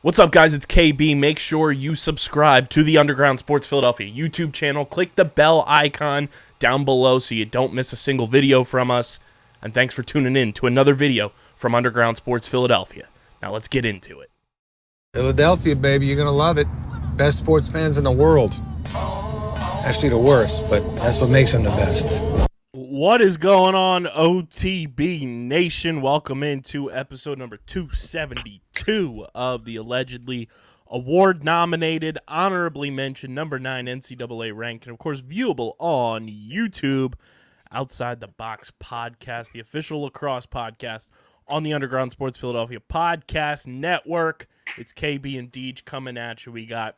What's up, guys? It's KB. Make sure you subscribe to the Underground Sports Philadelphia YouTube channel. Click the bell icon down below so you don't miss a single video from us. And thanks for tuning in to another video from Underground Sports Philadelphia. Now let's get into it. Philadelphia, baby, you're going to love it. Best sports fans in the world. Actually, the worst, but that's what makes them the best. What is going on, OTB Nation? Welcome into episode number 272 of the allegedly award-nominated, honorably mentioned, number 9 NCAA ranked, and of course viewable on YouTube, Outside the Box podcast, the official lacrosse podcast on the Underground Sports Philadelphia podcast network. It's KB and Deej coming at you. We got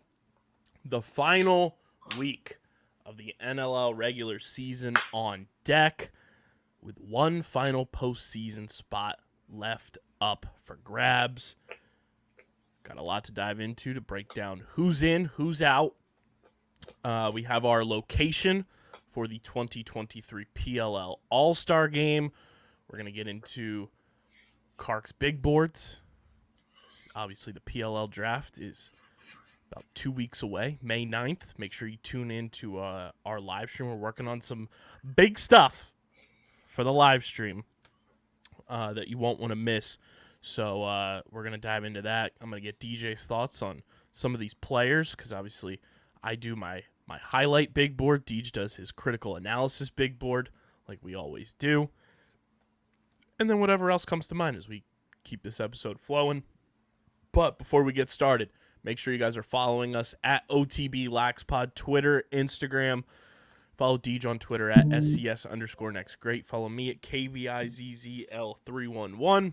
the final week of the NLL regular season on deck, with one final postseason spot left up for grabs. Got a lot to dive into to break down who's in, who's out. We have our location for the 2023 PLL All-Star Game. We're going to get into Carc's big boards. Obviously, the PLL draft is about 2 weeks away, May 9th. Make sure you tune in to our live stream. We're working on some big stuff for the live stream that you won't want to miss. So we're going to dive into that. I'm going to get DJ's thoughts on some of these players because obviously I do my highlight big board. DJ does his critical analysis big board like we always do. And then whatever else comes to mind as we keep this episode flowing. But before we get started, make sure you guys are following us at OTBLaxPod, Twitter, Instagram. Follow Deej on Twitter at SCS_NextGreat. Follow me at KBIZZL311.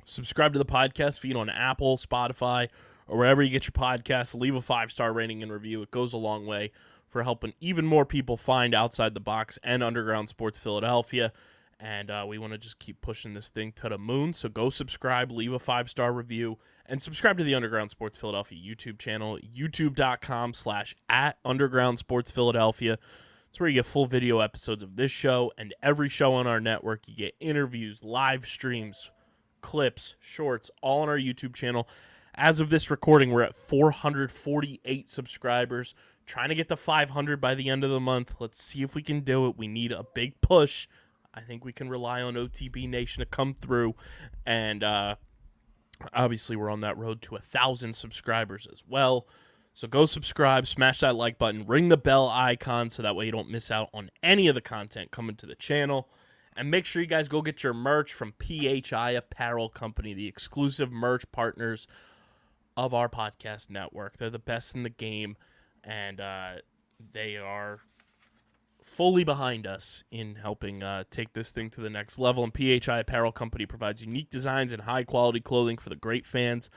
Subscribe to the podcast feed on Apple, Spotify, or wherever you get your podcasts. Leave a 5-star rating and review. It goes a long way for helping even more people find Outside the Box and Underground Sports Philadelphia. And we want to just keep pushing this thing to the moon. So go subscribe, leave a 5-star review, and subscribe to the Underground Sports Philadelphia YouTube channel, youtube.com/@UndergroundSportsPhiladelphia. It's where you get full video episodes of this show and every show on our network. You get interviews, live streams, clips, shorts, all on our YouTube channel. As of this recording, we're at 448 subscribers, trying to get to 500 by the end of the month. Let's see if we can do it. We need a big push. I think we can rely on OTB Nation to come through, and obviously we're on that road to 1,000 subscribers as well. So go subscribe, smash that like button, ring the bell icon so that way you don't miss out on any of the content coming to the channel. And make sure you guys go get your merch from PHI Apparel Company, the exclusive merch partners of our podcast network. They're the best in the game, and they are fully behind us in helping take this thing to the next level. And PHI Apparel Company provides unique designs and high-quality clothing for the great fans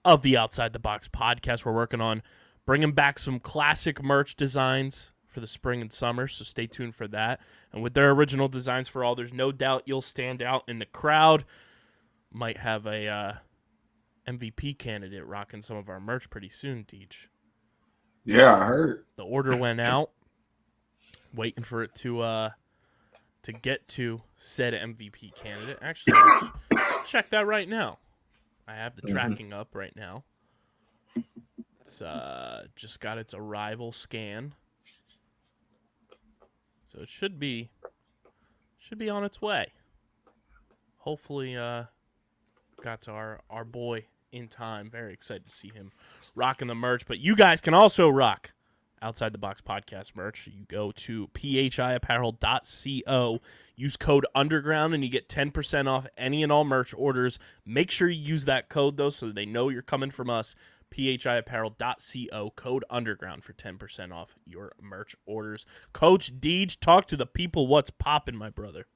of the Outside the Box podcast. We're working on bringing back some classic merch designs for the spring and summer, so stay tuned for that. And with their original designs for all, there's no doubt you'll stand out in the crowd. Might have a MVP candidate rocking some of our merch pretty soon, Deej. Yeah, I heard. The order went out. Waiting for it to get to said MVP candidate. Actually, let's check that right now. I have the tracking up right now. It's just got its arrival scan, so it should be on its way. Hopefully, got to our boy in time. Very excited to see him rocking the merch. But you guys can also rock Outside the Box podcast merch. You go to phiapparel.co, use code underground, and you get 10% off any and all merch orders. Make sure you use that code, though, so that they know you're coming from us. phiapparel.co, code underground for 10% off your merch orders. Coach Deej, talk to the people. What's popping, my brother?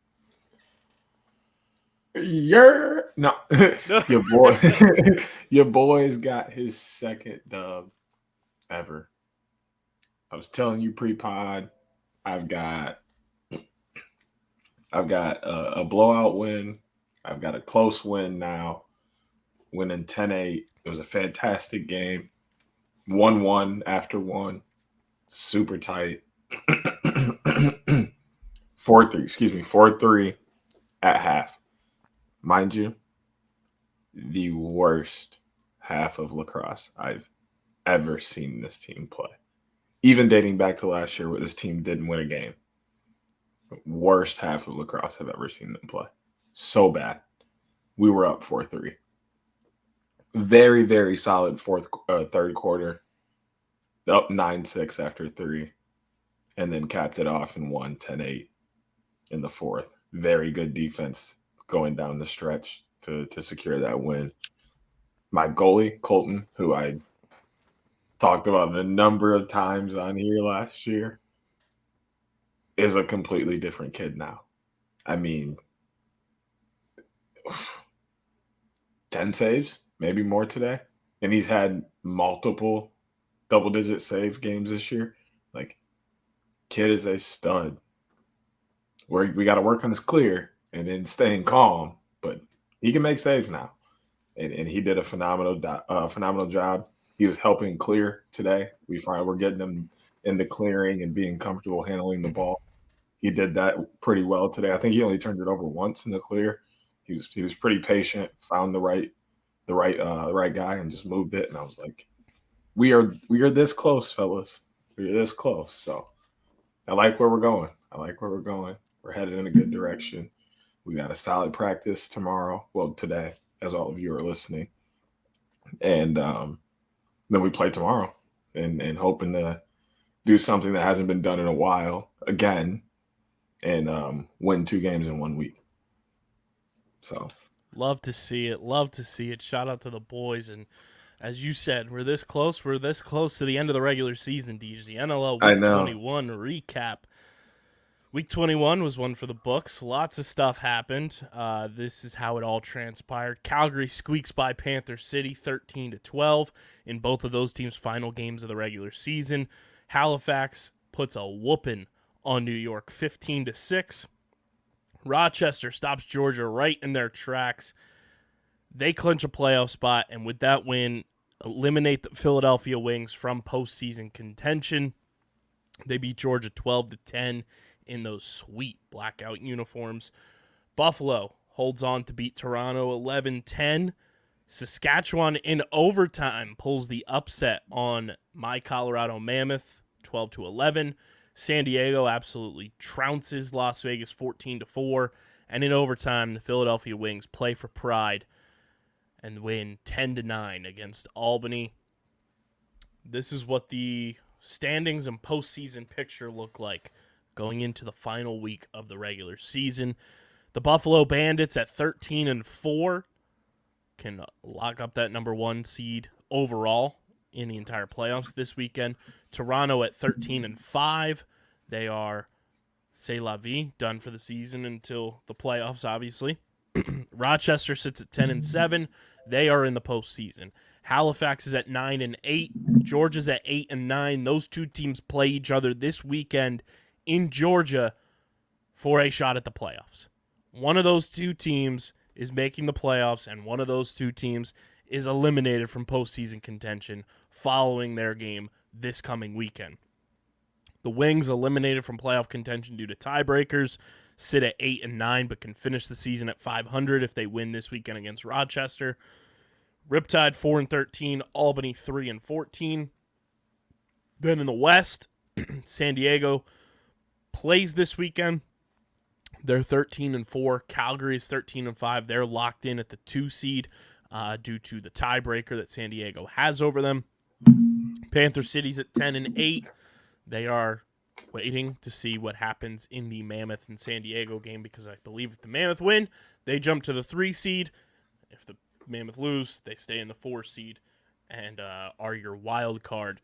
No, your boy's got his second dub ever. I was telling you pre-pod, I've got a blowout win. I've got a close win now, winning 10-8. It was a fantastic game. 1-1 after one. Super tight. 4-3 at half. Mind you, the worst half of lacrosse I've ever seen this team play. Even dating back to last year where this team didn't win a game. Worst half of lacrosse I've ever seen them play. So bad. We were up 4-3. Very, very solid third quarter. Up 9-6 after 3. And then capped it off and won 10-8 in the fourth. Very good defense going down the stretch to secure that win. My goalie, Colton, who I talked about a number of times on here last year, is a completely different kid now. I mean, 10 saves, maybe more today. And he's had multiple double-digit save games this year. Like, kid is a stud. We got to work on his clear and then staying calm, but he can make saves now. And he did a phenomenal job. He was helping clear today. We're getting him into clearing and being comfortable handling the ball. He did that pretty well today. I think he only turned it over once in the clear. He was pretty patient, found the right guy and just moved it. And I was like, we are this close, fellas. We're this close. So I like where we're going. We're headed in a good direction. We got a solid practice tomorrow. Well, today, as all of you are listening. And then we play tomorrow and hoping to do something that hasn't been done in a while again and win 2 games in 1 week. So love to see it. Shout out to the boys. And as you said, we're this close to the end of the regular season, DJ. The NLL Week 21 recap. Week 21 was one for the books. Lots of stuff happened. This is how it all transpired. Calgary squeaks by Panther City 13-12 in both of those teams' final games of the regular season. Halifax puts a whooping on New York 15-6. Rochester stops Georgia right in their tracks. They clinch a playoff spot, and with that win, eliminate the Philadelphia Wings from postseason contention. They beat Georgia 12-10 in those sweet blackout uniforms. Buffalo holds on to beat Toronto 11-10. Saskatchewan in overtime pulls the upset on my Colorado Mammoth 12-11. San Diego absolutely trounces Las Vegas 14-4. And in overtime, the Philadelphia Wings play for pride and win 10-9 against Albany. This is what the standings and postseason picture look like going into the final week of the regular season. The Buffalo Bandits at 13-4 can lock up that number 1 seed overall in the entire playoffs this weekend. Toronto at 13-5. They are, c'est la vie, done for the season until the playoffs, obviously. Rochester sits at 10-7. They are in the postseason. Halifax is at 9-8. Georgia's at 8-9. Those two teams play each other this weekend in Georgia for a shot at the playoffs. One of those two teams is making the playoffs, and one of those two teams is eliminated from postseason contention following their game this coming weekend. The Wings, eliminated from playoff contention due to tiebreakers, sit at 8-9, but can finish the season at 500 if they win this weekend against Rochester. Riptide 4-13, Albany 3-14. Then in the West, San Diego plays this weekend. They're 13-4. Calgary is 13-5. They're locked in at the 2 seed due to the tiebreaker that San Diego has over them. Panther City's at 10-8. They are waiting to see what happens in the Mammoth and San Diego game, because I believe if the Mammoth win, they jump to the 3 seed. If the Mammoth lose, they stay in the 4 seed and are your wild card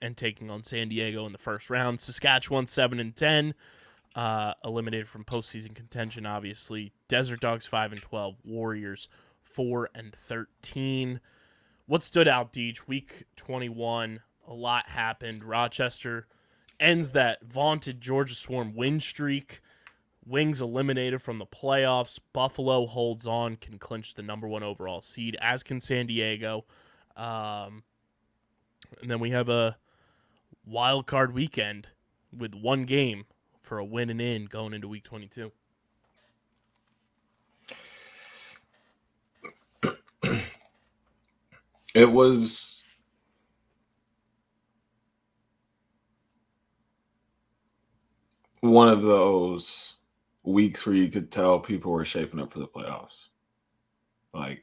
and taking on San Diego in the first round. Saskatchewan 7-10, eliminated from postseason contention, obviously. Desert Dogs 5-12, Warriors 4-13. What stood out, Deej? Week 21, a lot happened. Rochester ends that vaunted Georgia Swarm win streak. Wings eliminated from the playoffs. Buffalo holds on, can clinch the number 1 overall seed, as can San Diego. And then we have a wild card weekend with 1 game for a win and in going into week 22. It was one of those weeks where you could tell people were shaping up for the playoffs. Like,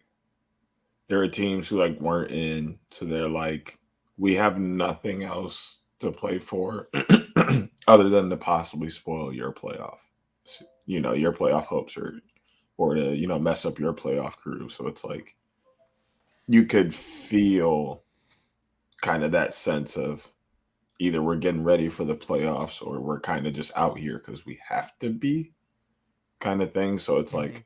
there are teams who like weren't in, so they're like, we have nothing else to play for other than to possibly spoil your playoff, your playoff hopes, or to mess up your playoff crew. So it's like you could feel kind of that sense of either we're getting ready for the playoffs or we're kind of just out here because we have to be, kind of thing. So it's like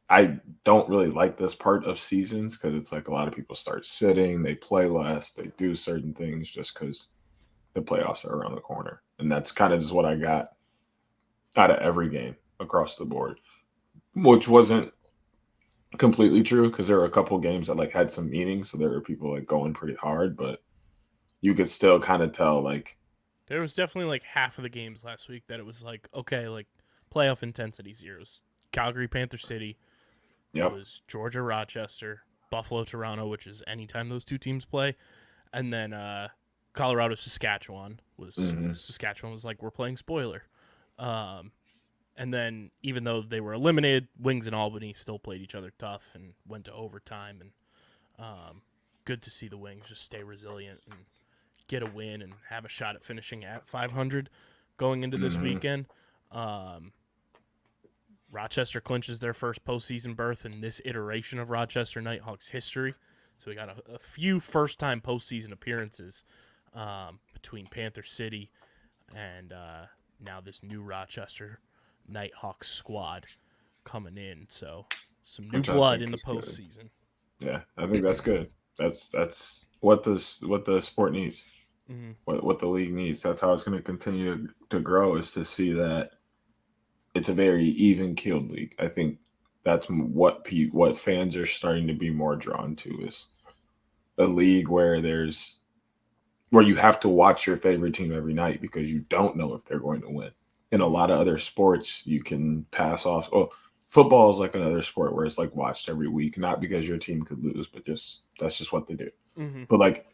I don't really like this part of seasons because it's like a lot of people start sitting, they play less, they do certain things just because the playoffs are around the corner. And that's kind of just what I got out of every game across the board, which wasn't completely true because there were a couple games that like had some meaning. So there were people like going pretty hard, but you could still kind of tell like There was definitely like half of the games last week that it was like, okay, like playoff intensity zeros. Calgary, Panther City. It yep. was Georgia, Rochester, Buffalo, Toronto, which is anytime those two teams play, and then Colorado, Saskatchewan Saskatchewan was like, we're playing spoiler. And then even though they were eliminated, Wings and Albany still played each other tough and went to overtime. And good to see the Wings just stay resilient and get a win and have a shot at finishing at 500 going into this weekend. Rochester clinches their first postseason berth in this iteration of Rochester Nighthawks history. So we got a few first-time postseason appearances between Panther City and now this new Rochester Nighthawks squad coming in. So some new blood in the postseason. Good. Yeah, I think that's good. That's what the sport needs. What the league needs. That's how it's going to continue to grow, is to see that it's a very even-keeled league. I think that's what fans are starting to be more drawn to, is a league where you have to watch your favorite team every night because you don't know if they're going to win. In a lot of other sports, you can pass off. Oh, football is like another sport where it's like watched every week, not because your team could lose, but that's just what they do. But like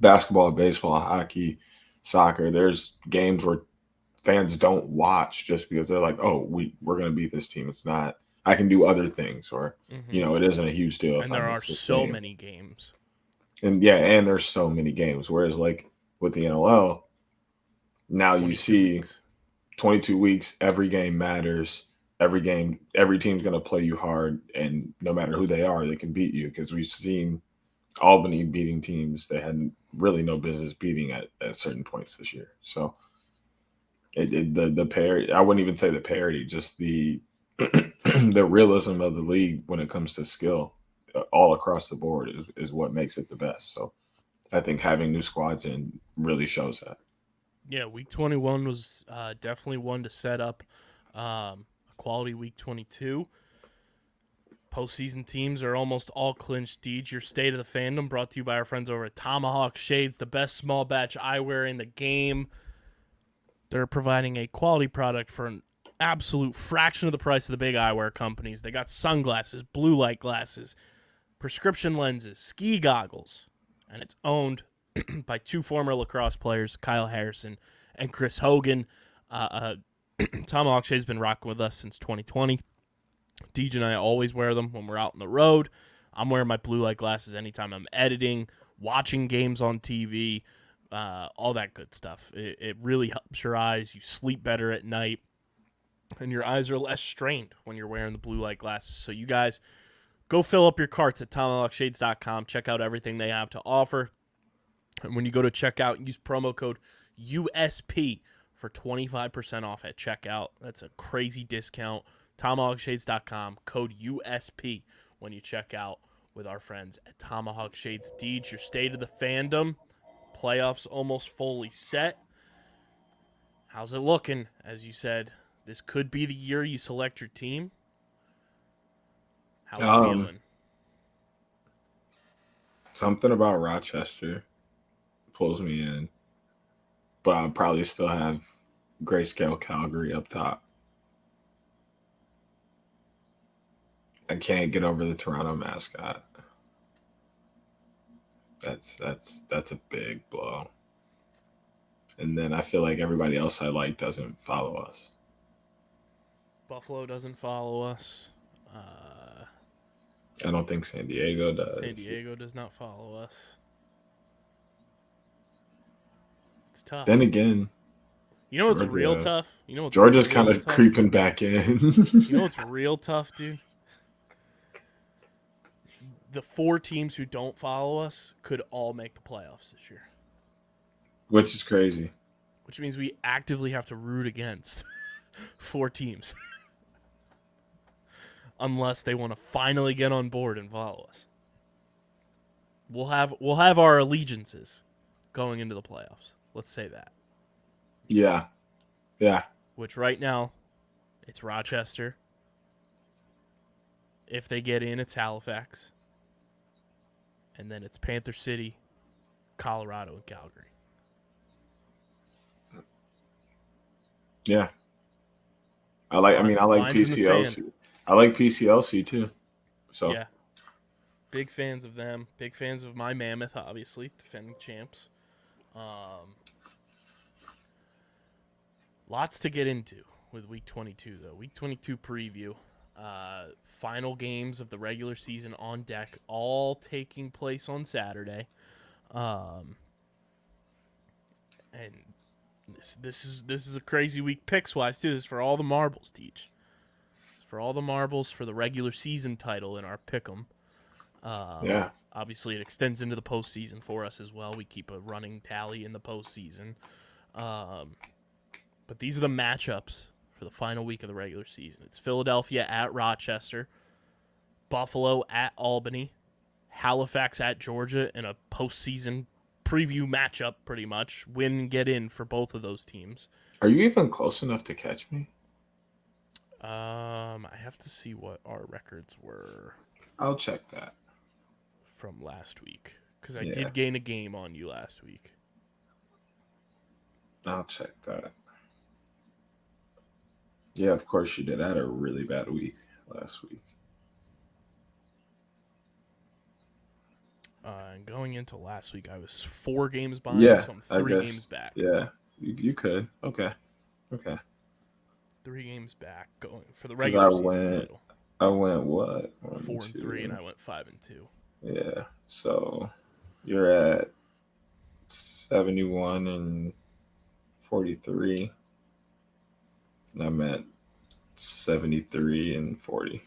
basketball, baseball, hockey, soccer, there's games where fans don't watch just because they're like, oh, we're going to beat this team. It's not, I can do other things, or, it isn't a huge deal. And there are so many games. And there's so many games. Whereas like with the NLL, now you see 22 weeks, every game matters. Every team's going to play you hard. And no matter who they are, they can beat you, because we've seen Albany beating teams they had really no business beating at certain points this year. So the parity, I wouldn't even say the parity, just the the realism of the league when it comes to skill all across the board is what makes it the best. So I think having new squads in really shows that. Yeah, week 21 was definitely one to set up a quality week 22. Postseason teams are almost all clinched. Deej, your State of the Fandom, brought to you by our friends over at Tomahawk Shades, the best small batch eyewear in the game. They're providing a quality product for an absolute fraction of the price of the big eyewear companies. They got sunglasses, blue light glasses, prescription lenses, ski goggles, and it's owned by two former lacrosse players, Kyle Harrison and Chris Hogan. Tomahawk Shade's been rocking with us since 2020. Deej and I always wear them when we're out on the road. I'm wearing my blue light glasses anytime I'm editing, watching games on TV, all that good stuff. It really helps your eyes. You sleep better at night, and your eyes are less strained when you're wearing the blue light glasses. So you guys, go fill up your carts at tomahawkshades.com. Check out everything they have to offer. And when you go to checkout, use promo code USP for 25% off at checkout. That's a crazy discount. TomahawkShades.com, code USP when you check out with our friends at Tomahawk Shades. Deej, your State of the Fandom. Playoffs almost fully set. How's it looking? As you said, this could be the year you select your team. How are you feeling? Something about Rochester pulls me in, but I'll probably still have Grayscale Calgary up top. I can't get over the Toronto mascot. That's a big blow. And then I feel like everybody else I like doesn't follow us. Buffalo doesn't follow us. I don't think San Diego does. San Diego does not follow us. It's tough. Then again, you know what's real tough? You know what's Georgia's real kind of tough? creeping back in. You know what's real tough, dude? The 4 teams who don't follow us could all make the playoffs this year. Which is crazy. Which means we actively have to root against 4 teams. Unless they want to finally get on board and follow us. We'll have our allegiances going into the playoffs. Let's say that. Yeah. Yeah. Which right now, it's Rochester. If they get in, it's Halifax. And then it's Panther City, Colorado, and Calgary. Yeah. I like PCLC. I like PCLC too. So yeah. Big fans of them. Big fans of my Mammoth, obviously, defending champs. Lots to get into with Week 22, though. Week 22 preview. Final games of the regular season on deck, all taking place on Saturday. And this is a crazy week picks-wise, too. This is for all the marbles, Teach. It's for all the marbles for the regular season title in our pick'em. yeah. Obviously, it extends into the postseason for us as well. We keep a running tally in the postseason. But these are the matchups for the final week of the regular season. It's Philadelphia at Rochester, Buffalo at Albany, Halifax at Georgia in a postseason preview matchup, pretty much. Win and get in for both of those teams. Are you even close enough to catch me? I have to see what our records were. I'll check that. From last week, because I did gain a game on you last week. I'll check that. Yeah, of course you did. I had a really bad week last week. And going into last week, I was 4 games behind, so I'm 3 games back. Yeah, you could. Okay. 3 games back going for the regular season title. I went what? 4-3, and I went 5-2. Yeah, so you're at 71 and 43. I'm at 73 and 40.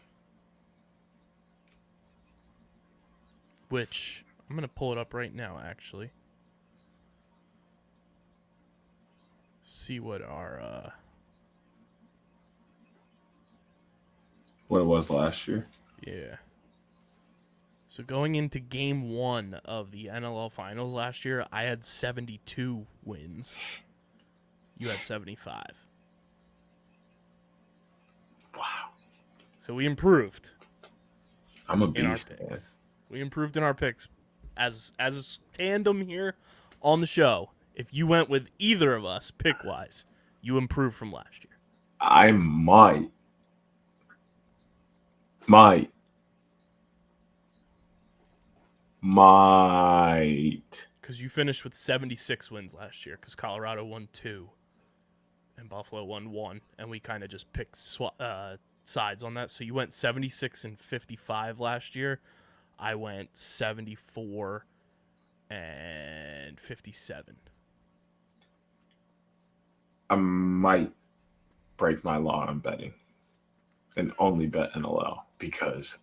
Which I'm gonna pull it up right now, actually. See what our what it was last year. Yeah. So going into game 1 of the NLL finals last year, I had 72 wins. You had 75. Wow. So we improved. I'm a beast, man. We improved in our picks. As a tandem here on the show, if you went with either of us pick-wise, you improved from last year. I might. Because you finished with 76 wins last year, because Colorado won 2 and Buffalo won 1, and we kind of just picked sides on that. So you went 76 and 55 last year. I went 74 and 57. I might break my law on betting and only bet NLL because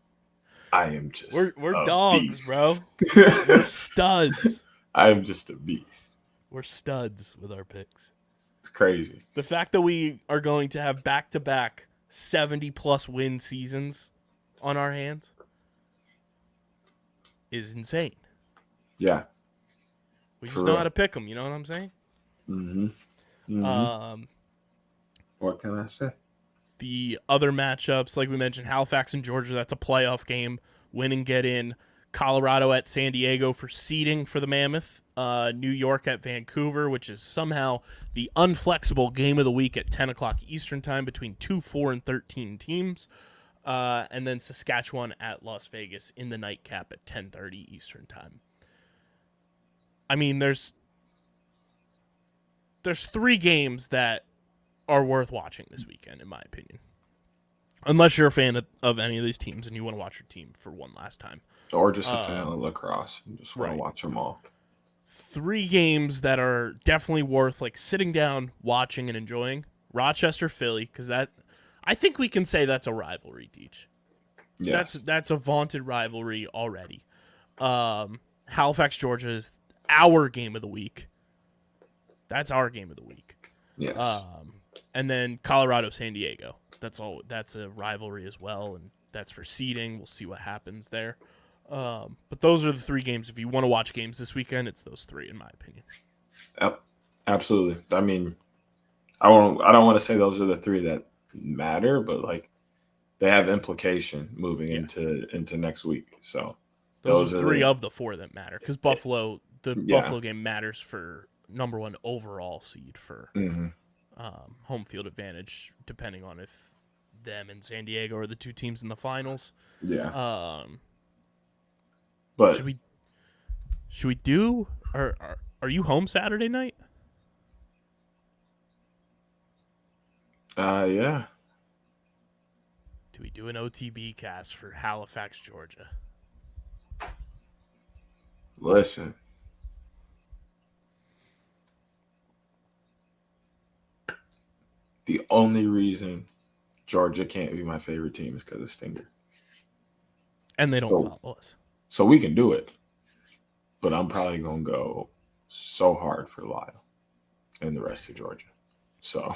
I am just we're dogs, beast. Bro. We're studs. I am just a beast. We're studs with our picks. It's crazy. The fact that we are going to have back-to-back 70-plus win seasons on our hands is insane. Yeah. We just know how to pick them, you know what I'm saying? Mm-hmm. What can I say? The other matchups, like we mentioned, Halifax and Georgia, that's a playoff game. Win and get in. Colorado at San Diego for seeding for the Mammoth. New York at Vancouver, which is somehow the unflexible game of the week at 10 o'clock Eastern time between 2, 4, and 13 teams. And then Saskatchewan at Las Vegas in the nightcap at 10:30 Eastern time. I mean, there's 3 games that are worth watching this weekend, in my opinion. Unless you're a fan of any of these teams and you want to watch your team for one last time. Or just a fan of lacrosse and just want to watch them all. 3 games that are definitely worth like sitting down, watching, and enjoying. Rochester, Philly, because I think we can say that's a rivalry, Deej. Yes. That's a vaunted rivalry already. Halifax, Georgia is our game of the week. That's our game of the week. Yes. And then Colorado, San Diego. That's a rivalry as well, and that's for seeding. We'll see what happens there. But those are the 3 games. If you want to watch games this weekend, it's those 3, in my opinion. Yep. Absolutely. I mean, I don't want to say those are the 3 that matter, but like they have implication moving into next week. So those are 3 of the 4 that matter, because Buffalo game matters for number 1 overall seed for home field advantage, depending on if them and San Diego are the 2 teams in the finals. Yeah. But should we do? Are you home Saturday night? Yeah. Do we do an OTB cast for Halifax, Georgia? Listen. The only reason Georgia can't be my favorite team is because of Stinger. And they don't follow us. So we can do it. But I'm probably going to go so hard for Lyle and the rest of Georgia. So,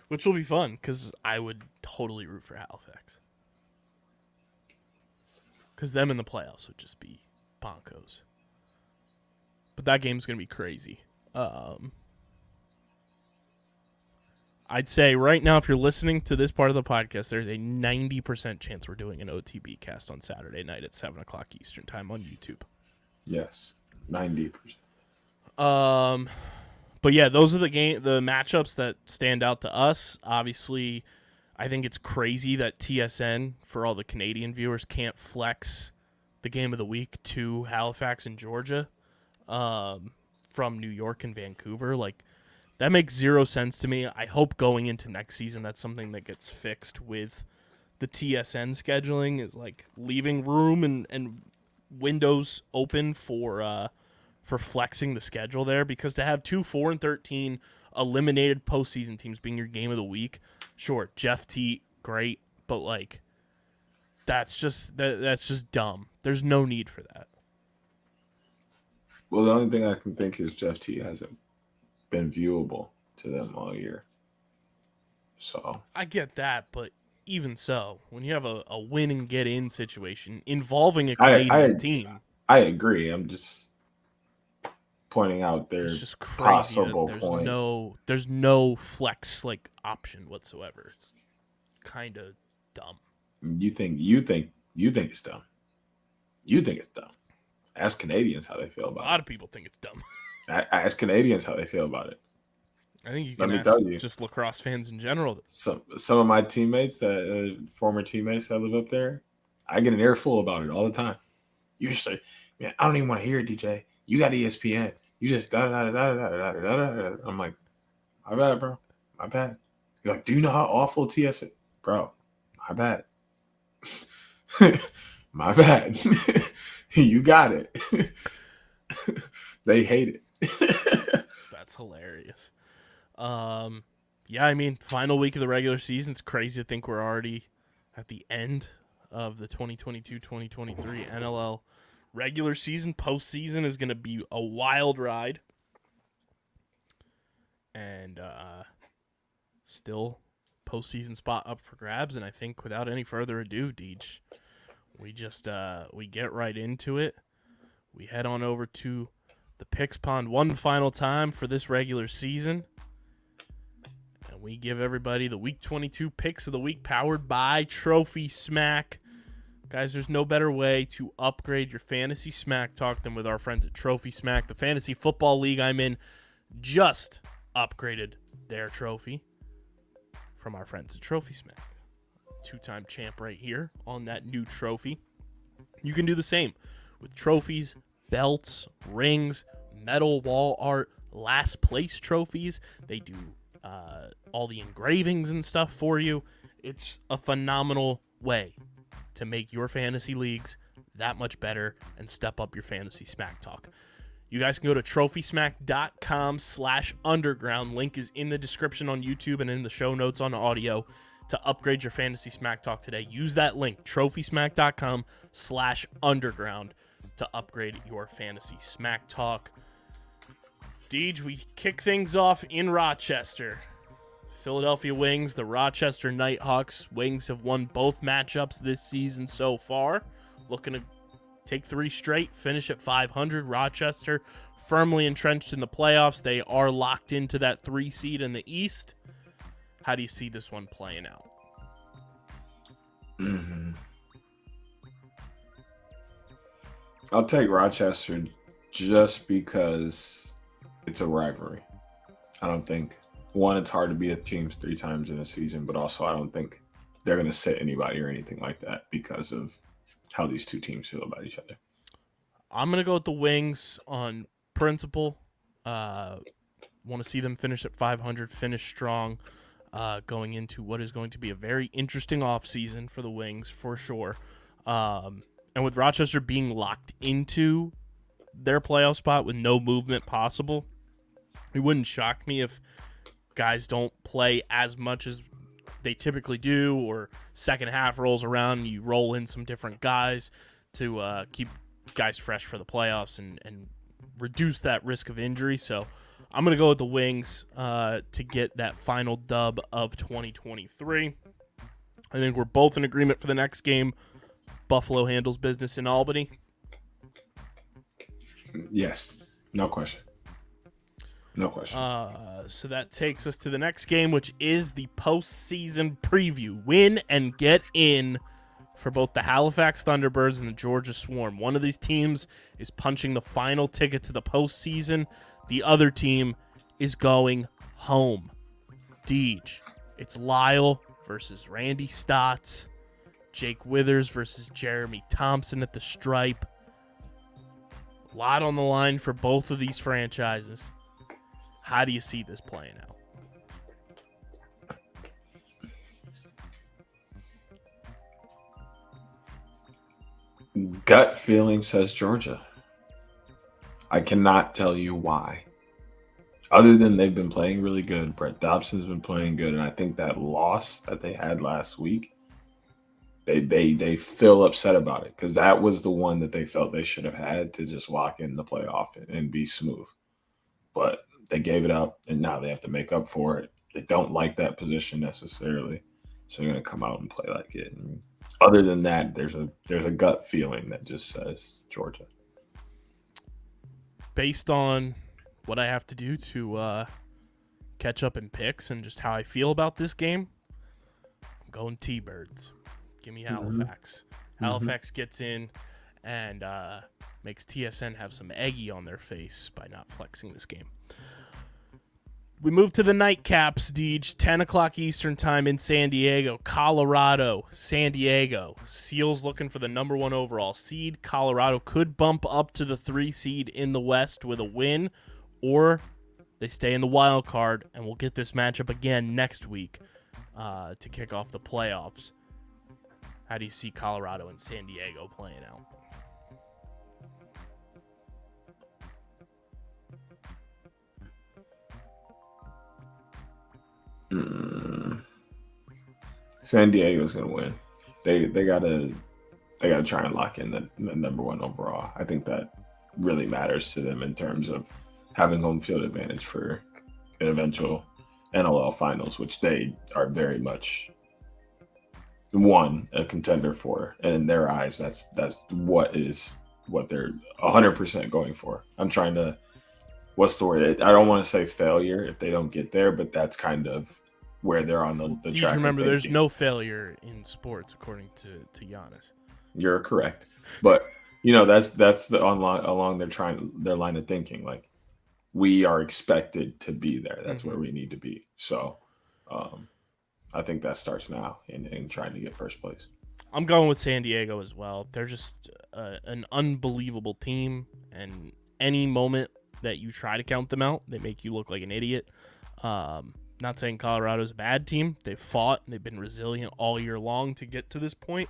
which will be fun because I would totally root for Halifax. Because them in the playoffs would just be bonkos. But that game's going to be crazy. I'd say right now, if you're listening to this part of the podcast, there's a 90% chance we're doing an OTB cast on Saturday night at 7 o'clock Eastern time on YouTube. Yes, 90%. But yeah, those are the matchups that stand out to us. Obviously, I think it's crazy that TSN, for all the Canadian viewers, can't flex the game of the week to Halifax and Georgia from New York and Vancouver. Like, that makes 0 sense to me. I hope going into next season that's something that gets fixed with the TSN scheduling, is like leaving room and windows open for flexing the schedule there, because to have 2 4-13 eliminated postseason teams being your game of the week, sure, Jeff T, great, but like that's just dumb. There's no need for that. Well, the only thing I can think is Jeff T hasn't been viewable to them all year. So I get that, but even so, when you have a win and get in situation involving a Canadian team, I agree. I'm just pointing out their just crazy possible point. There's no flex like option whatsoever. It's kind of dumb. You think it's dumb. You think it's dumb. Ask Canadians how they feel about it. A lot of people think it's dumb. Ask Canadians how they feel about it. I think you can ask just lacrosse fans in general. Some of my teammates, former teammates that live up there, I get an earful about it all the time. You say, man, I don't even want to hear it, DJ. You got ESPN. You just da-da-da-da-da-da-da-da-da. I'm like, my bad, bro. My bad. He's like, do you know how awful TSN? Bro, my bad. My bad. You got it. They hate it. That's hilarious. Yeah, I mean, final week of the regular season. It's crazy to think we're already at the end of the 2022-2023 NLL regular season. Postseason is going to be a wild ride. And still postseason spot up for grabs. And I think without any further ado, Deej, we just we get right into it. We head on over to the Picks Pond one final time for this regular season. And we give everybody the Week 22 Picks of the Week, powered by Trophy Smack. Guys, there's no better way to upgrade your fantasy smack talk than with our friends at Trophy Smack. The fantasy football league I'm in just upgraded their trophy from our friends at Trophy Smack. 2-time champ right here on that new trophy. You can do the same with trophies, belts, rings, metal wall art, last place trophies. They do all the engravings and stuff for you. It's a phenomenal way to make your fantasy leagues that much better and step up your fantasy smack talk. You guys can go to trophysmack.com/underground. Link is in the description on YouTube and in the show notes on audio to upgrade your fantasy smack talk today. Use that link, trophysmack.com/underground, to upgrade your fantasy smack talk. Deej, we kick things off in Rochester. Philadelphia Wings, the Rochester Nighthawks. Wings have won both matchups this season so far. Looking to take 3 straight, finish at 500. Rochester firmly entrenched in the playoffs. They are locked into that 3 seed in the East. How do you see this one playing out? I'll take Rochester just because it's a rivalry. I don't think, one, it's hard to beat a team 3 times in a season, but also I don't think they're going to sit anybody or anything like that because of how these 2 teams feel about each other. I'm going to go with the Wings on principle. Want to see them finish at 500, finish strong, going into what is going to be a very interesting offseason for the Wings, for sure. And with Rochester being locked into their playoff spot with no movement possible, it wouldn't shock me if guys don't play as much as they typically do, or second half rolls around and you roll in some different guys to keep guys fresh for the playoffs and reduce that risk of injury. So I'm going to go with the Wings to get that final dub of 2023. I think we're both in agreement for the next game. Buffalo handles business in Albany. Yes, no question. No question. So that takes us to the next game, which is the postseason preview. Win and get in for both the Halifax Thunderbirds and the Georgia Swarm. One of these teams is punching the final ticket to the postseason. The other team is going home. Deej, it's Lyle versus Randy Stotts. Jake Withers versus Jeremy Thompson at the stripe. A lot on the line for both of these franchises. How do you see this playing out? Gut feeling says Georgia. I cannot tell you why. Other than they've been playing really good. Brett Dobson's been playing good. And I think that loss that they had last week, they feel upset about it because that was the one that they felt they should have had to just lock in the playoff and be smooth. But they gave it up, and now they have to make up for it. They don't like that position necessarily, so they're going to come out and play like it. And other than that, there's a gut feeling that just says Georgia. Based on what I have to do to catch up in picks and just how I feel about this game, I'm going T-Birds. Give me Halifax. Halifax gets in and makes TSN have some eggy on their face by not flexing this game. We move to the nightcaps, Deej. 10 o'clock Eastern time in San Diego. Colorado, San Diego. Seals looking for the number 1 overall seed. Colorado could bump up to the 3 seed in the West with a win, or they stay in the wild card, and we'll get this matchup again next week to kick off the playoffs. How do you see Colorado and San Diego playing out? San Diego's gonna win. They gotta try and lock in the number 1 overall. I think that really matters to them in terms of having home field advantage for an eventual NLL finals, which they are very much a contender for. And in their eyes, that's what they're 100% going for. I'm trying to, what's the word? I don't want to say failure if they don't get there, but that's kind of where they're on the track. Remember, there's no failure in sports, according to Giannis. You're correct, but that's the along their line of thinking. Like, we are expected to be there. That's where we need to be. So, I think that starts now in trying to get first place. I'm going with San Diego as well. They're just an unbelievable team, and any moment that you try to count them out. They make you look like an idiot. Not saying Colorado's a bad team. They've fought. They've been resilient all year long to get to this point.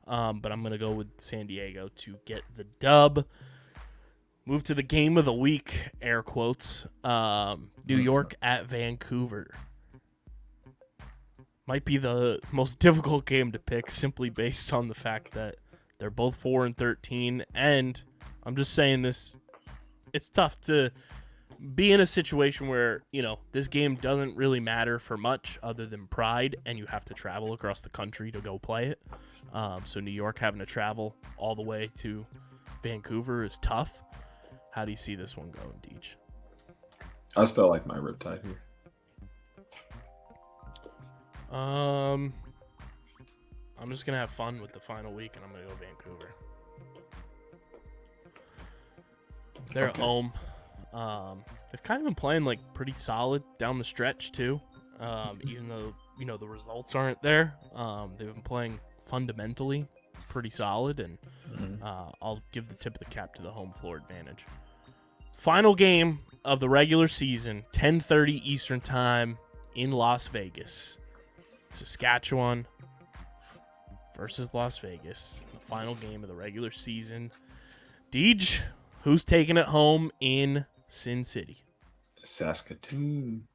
But I'm going to go with San Diego to get the dub. Move to the game of the week, air quotes. New York at Vancouver. Might be the most difficult game to pick simply based on the fact that they're both 4-13. And I'm just saying this, it's tough to be in a situation where, this game doesn't really matter for much other than pride, and you have to travel across the country to go play it. So New York having to travel all the way to Vancouver is tough. How do you see this one going, Deej? I still like my Riptide here. I'm just going to have fun with the final week, and I'm going to go Vancouver. They're at home. They've kind of been playing pretty solid down the stretch too. Even though the results aren't there, they've been playing fundamentally pretty solid, and I'll give the tip of the cap to the home floor advantage. Final game of the regular season, 10:30 Eastern Time in Las Vegas. Saskatchewan versus Las Vegas. The final game of the regular season. Deej, who's taking it home in Sin City? Saskatoon.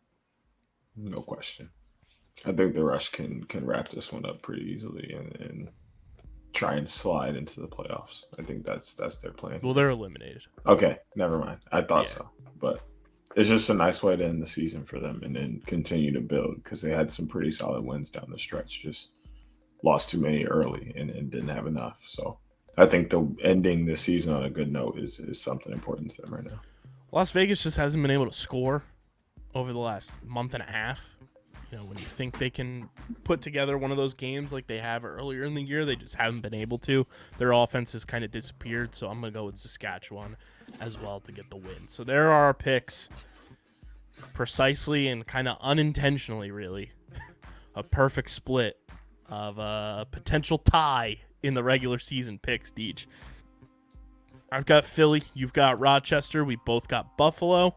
No question. I think the Rush can wrap this one up pretty easily and try and slide into the playoffs. I think that's their plan. Well, they're eliminated. Okay, never mind. I thought so. But it's just a nice way to end the season for them and then continue to build because they had some pretty solid wins down the stretch. Just lost too many early and didn't have enough. So I think the ending the season on a good note is something important to them right now. Las Vegas just hasn't been able to score over the last month and a half. When you think they can put together one of those games like they have earlier in the year, they just haven't been able to. Their offense has kind of disappeared, so I'm going to go with Saskatchewan as well to get the win. So there are our picks, precisely and kind of unintentionally, really, a perfect split of a potential tie in the regular season picks, Deej. I've got Philly. You've got Rochester. We both got Buffalo.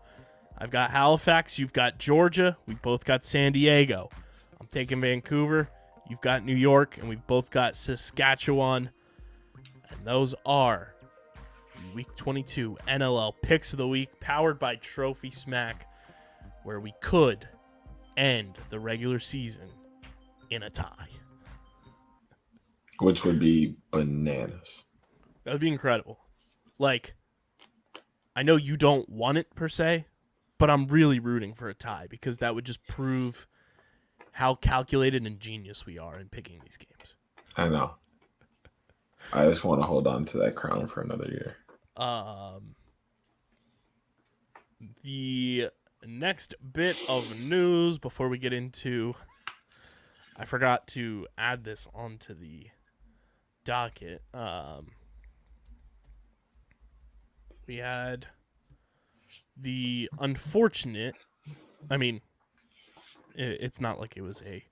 I've got Halifax. You've got Georgia. We both got San Diego. I'm taking Vancouver. You've got New York. And we've both got Saskatchewan. And those are Week 22 NLL Picks of the Week, powered by Trophy Smack, where we could end the regular season in a tie. Which would be bananas. That would be incredible. I know you don't want it per se, but I'm really rooting for a tie because that would just prove how calculated and genius we are in picking these games. I know. I just want to hold on to that crown for another year. The next bit of news before we get into... I forgot to add this onto the docket. We had the unfortunate, it's not like it was a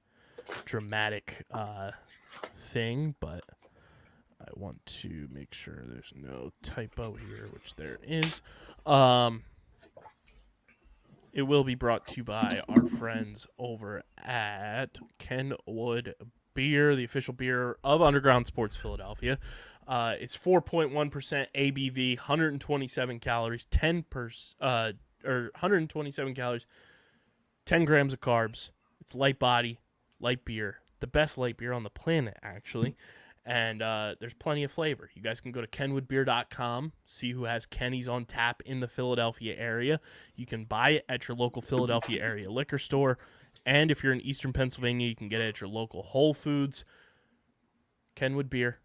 dramatic thing, but I want to make sure there's no typo here, which there is. It will be brought to you by our friends over at Kenwood Beer, the official beer of Underground Sports Philadelphia. It's 4.1% ABV, 127 calories, 127 calories, 10 grams of carbs. It's light body, light beer, the best light beer on the planet, actually. And there's plenty of flavor. You guys can go to kenwoodbeer.com, see who has Kenny's on tap in the Philadelphia area. You can buy it at your local Philadelphia area liquor store. And if you're in Eastern Pennsylvania, you can get it at your local Whole Foods. Kenwood Beer.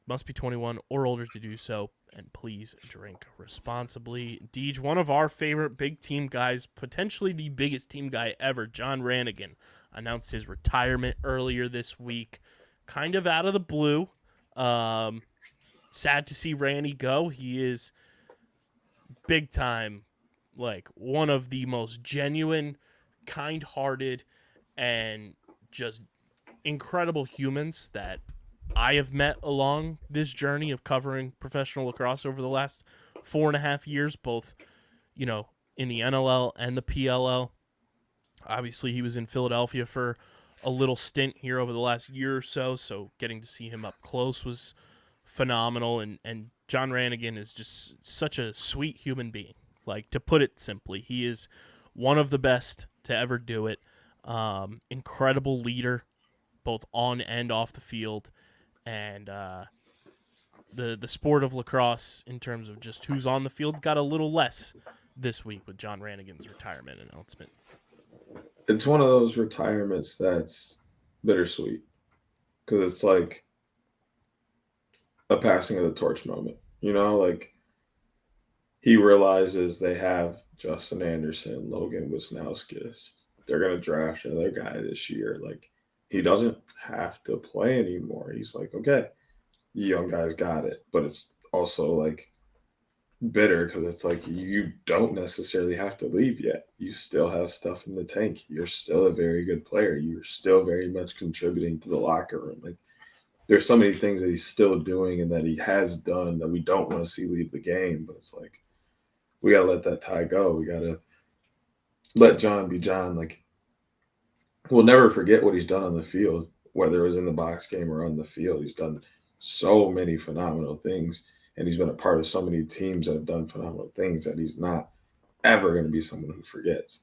Must be 21 or older to do so, and please drink responsibly. Deej, one of our favorite big team guys, potentially the biggest team guy ever, John Ranagan, announced his retirement earlier this week, kind of out of the blue. Sad to see Randy go. He is big time, one of the most genuine, kind-hearted, and just incredible humans that I have met along this journey of covering professional lacrosse over the last 4.5 years, both, in the NLL and the PLL. Obviously, he was in Philadelphia for a little stint here over the last year or so getting to see him up close was phenomenal. And John Ranagan is just such a sweet human being. Like, to put it simply, he is one of the best to ever do it. Incredible leader, both on and off the field. And the sport of lacrosse, in terms of just who's on the field, got a little less this week with John Ranagan's retirement announcement. It's one of those retirements that's bittersweet because it's like a passing of the torch moment. Like he realizes they have Justin Anderson, Logan Wisnauskas. They're going to draft another guy this year. Like he doesn't have to play anymore. He's like, okay, you young guys got it. But it's also like bitter because it's like you don't necessarily have to leave yet. You still have stuff in the tank. You're still a very good player. You're still very much contributing to the locker room. Like there's so many things that he's still doing and that he has done that we don't want to see leave the game. But it's like we gotta let that tie go. We gotta let John be John. Like we'll never forget what he's done on the field, whether it was in the box game or on the field. He's done so many phenomenal things. And he's been a part of so many teams that have done phenomenal things that he's not ever going to be someone who forgets.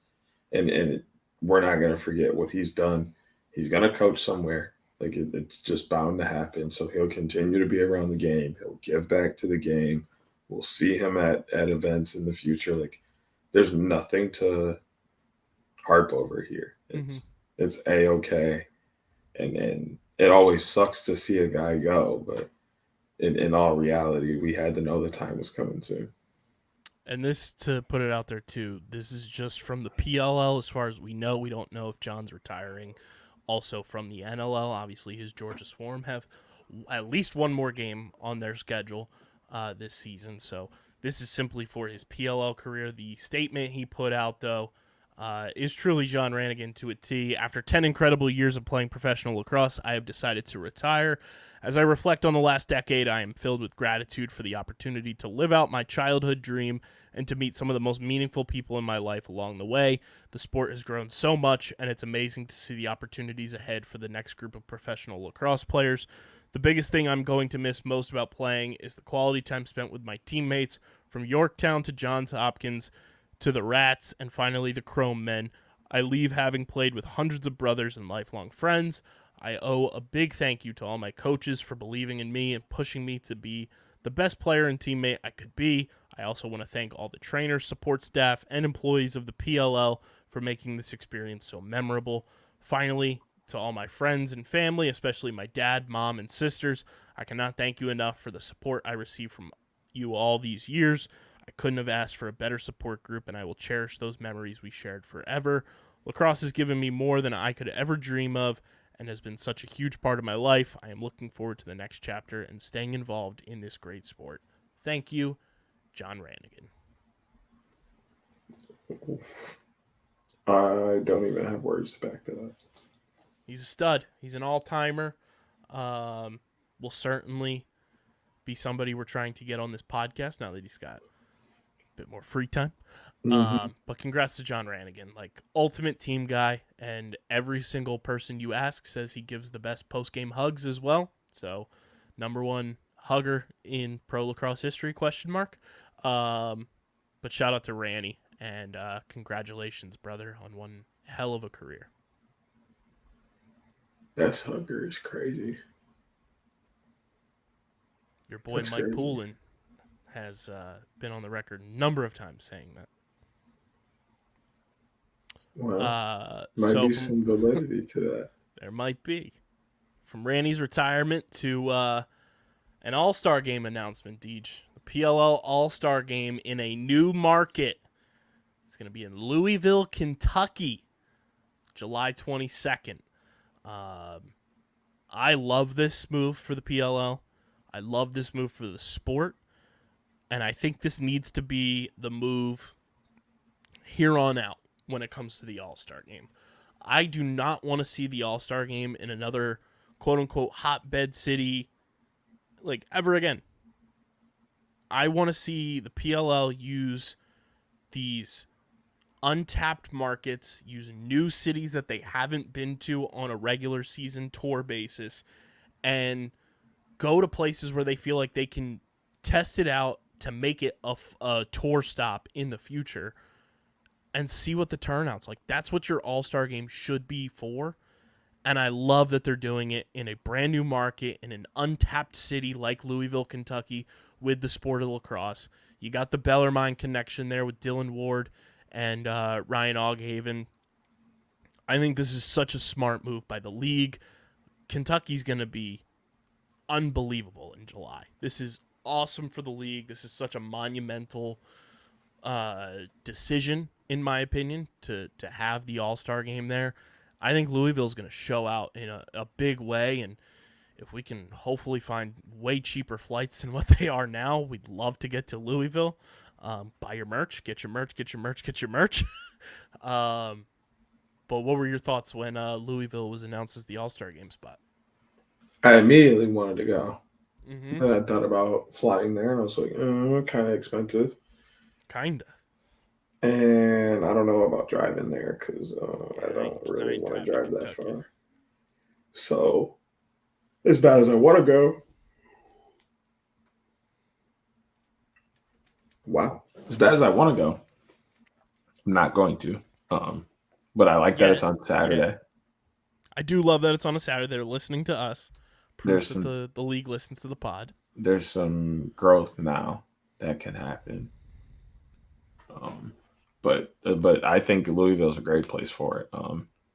And we're not going to forget what he's done. He's going to coach somewhere. Like it's just bound to happen. So he'll continue to be around the game. He'll give back to the game. We'll see him at events in the future. Like there's nothing to harp over here. It's A-okay. And it always sucks to see a guy go, but in all reality, we had to know the time was coming soon. And this, to put it out there too, this is just from the PLL as far as we know. We don't know if John's retiring. Also from the NLL, obviously his Georgia Swarm have at least one more game on their schedule this season. So this is simply for his PLL career. The statement he put out, though, is truly John Ranagan to a T. After 10 incredible years of playing professional lacrosse, I have decided to retire. As I reflect on the last decade, I am filled with gratitude for the opportunity to live out my childhood dream and to meet some of the most meaningful people in my life along the way. The sport has grown so much, and it's amazing to see the opportunities ahead for the next group of professional lacrosse players. The biggest thing I'm going to miss most about playing is the quality time spent with my teammates, from Yorktown to Johns Hopkins to the Rats, and finally the Chrome Men. I leave having played with hundreds of brothers and lifelong friends. I owe a big thank you to all my coaches for believing in me and pushing me to be the best player and teammate I could be. I also want to thank all the trainers, support staff, and employees of the PLL for making this experience so memorable. Finally, to all my friends and family, especially my dad, mom, and sisters, I cannot thank you enough for the support I received from you all these years. I couldn't have asked for a better support group, and I will cherish those memories we shared forever. Lacrosse has given me more than I could ever dream of and has been such a huge part of my life. I am looking forward to the next chapter and staying involved in this great sport. Thank you, John Ranagan. I don't even have words to back that up. He's a stud. He's an all-timer. Will certainly be somebody we're trying to get on this podcast now that he's got a bit more free time. But congrats to John Ranagan, like ultimate team guy, and every single person you ask says he gives the best post-game hugs as well. So, number one hugger in pro lacrosse history, ? But shout out to Ranny, and congratulations, brother, on one hell of a career. Best hugger is crazy. Your boy Mike Poulin has been on the record a number of times saying that. Well, might be some validity to that. There might be. From Randy's retirement to an All-Star Game announcement, Deej. The PLL All-Star Game in a new market. It's going to be in Louisville, Kentucky, July 22nd. I love this move for the PLL. I love this move for the sport. And I think this needs to be the move here on out when it comes to the All-Star Game. I do not want to see the All-Star Game in another quote-unquote hotbed city like ever again. I want to see the PLL use these untapped markets, use new cities that they haven't been to on a regular season tour basis, and go to places where they feel like they can test it out to make it a tour stop in the future and see what the turnout's like. That's what your All-Star game should be for. And I love that they're doing it in a brand new market, in an untapped city like Louisville, Kentucky, with the sport of lacrosse. You got the Bellarmine connection there with Dylan Ward and Ryan Oghaven. I think this is such a smart move by the league. Kentucky's going to be unbelievable in July. This is awesome for the league. This is such a monumental decision, in my opinion, to have the All-Star game there. I think Louisville's going to show out in a big way, and if we can hopefully find way cheaper flights than what they are now, we'd love to get to Louisville. Buy your merch, get your merch, get your merch, get your merch. But what were your thoughts when Louisville was announced as the All-Star game spot? I immediately wanted to go. Mm-hmm. Then I thought about flying there, and I was like, kind of expensive. Kinda. And I don't know about driving there because I don't really want to drive that far. So, as bad as I want to go. Wow. As bad as I want to go, I'm not going to. But I like that it's on Saturday. Yeah. I do love that it's on a Saturday. They're listening to us. Proves that the league listens to the pod. There's some growth now that can happen. But I think Louisville's a great place for it.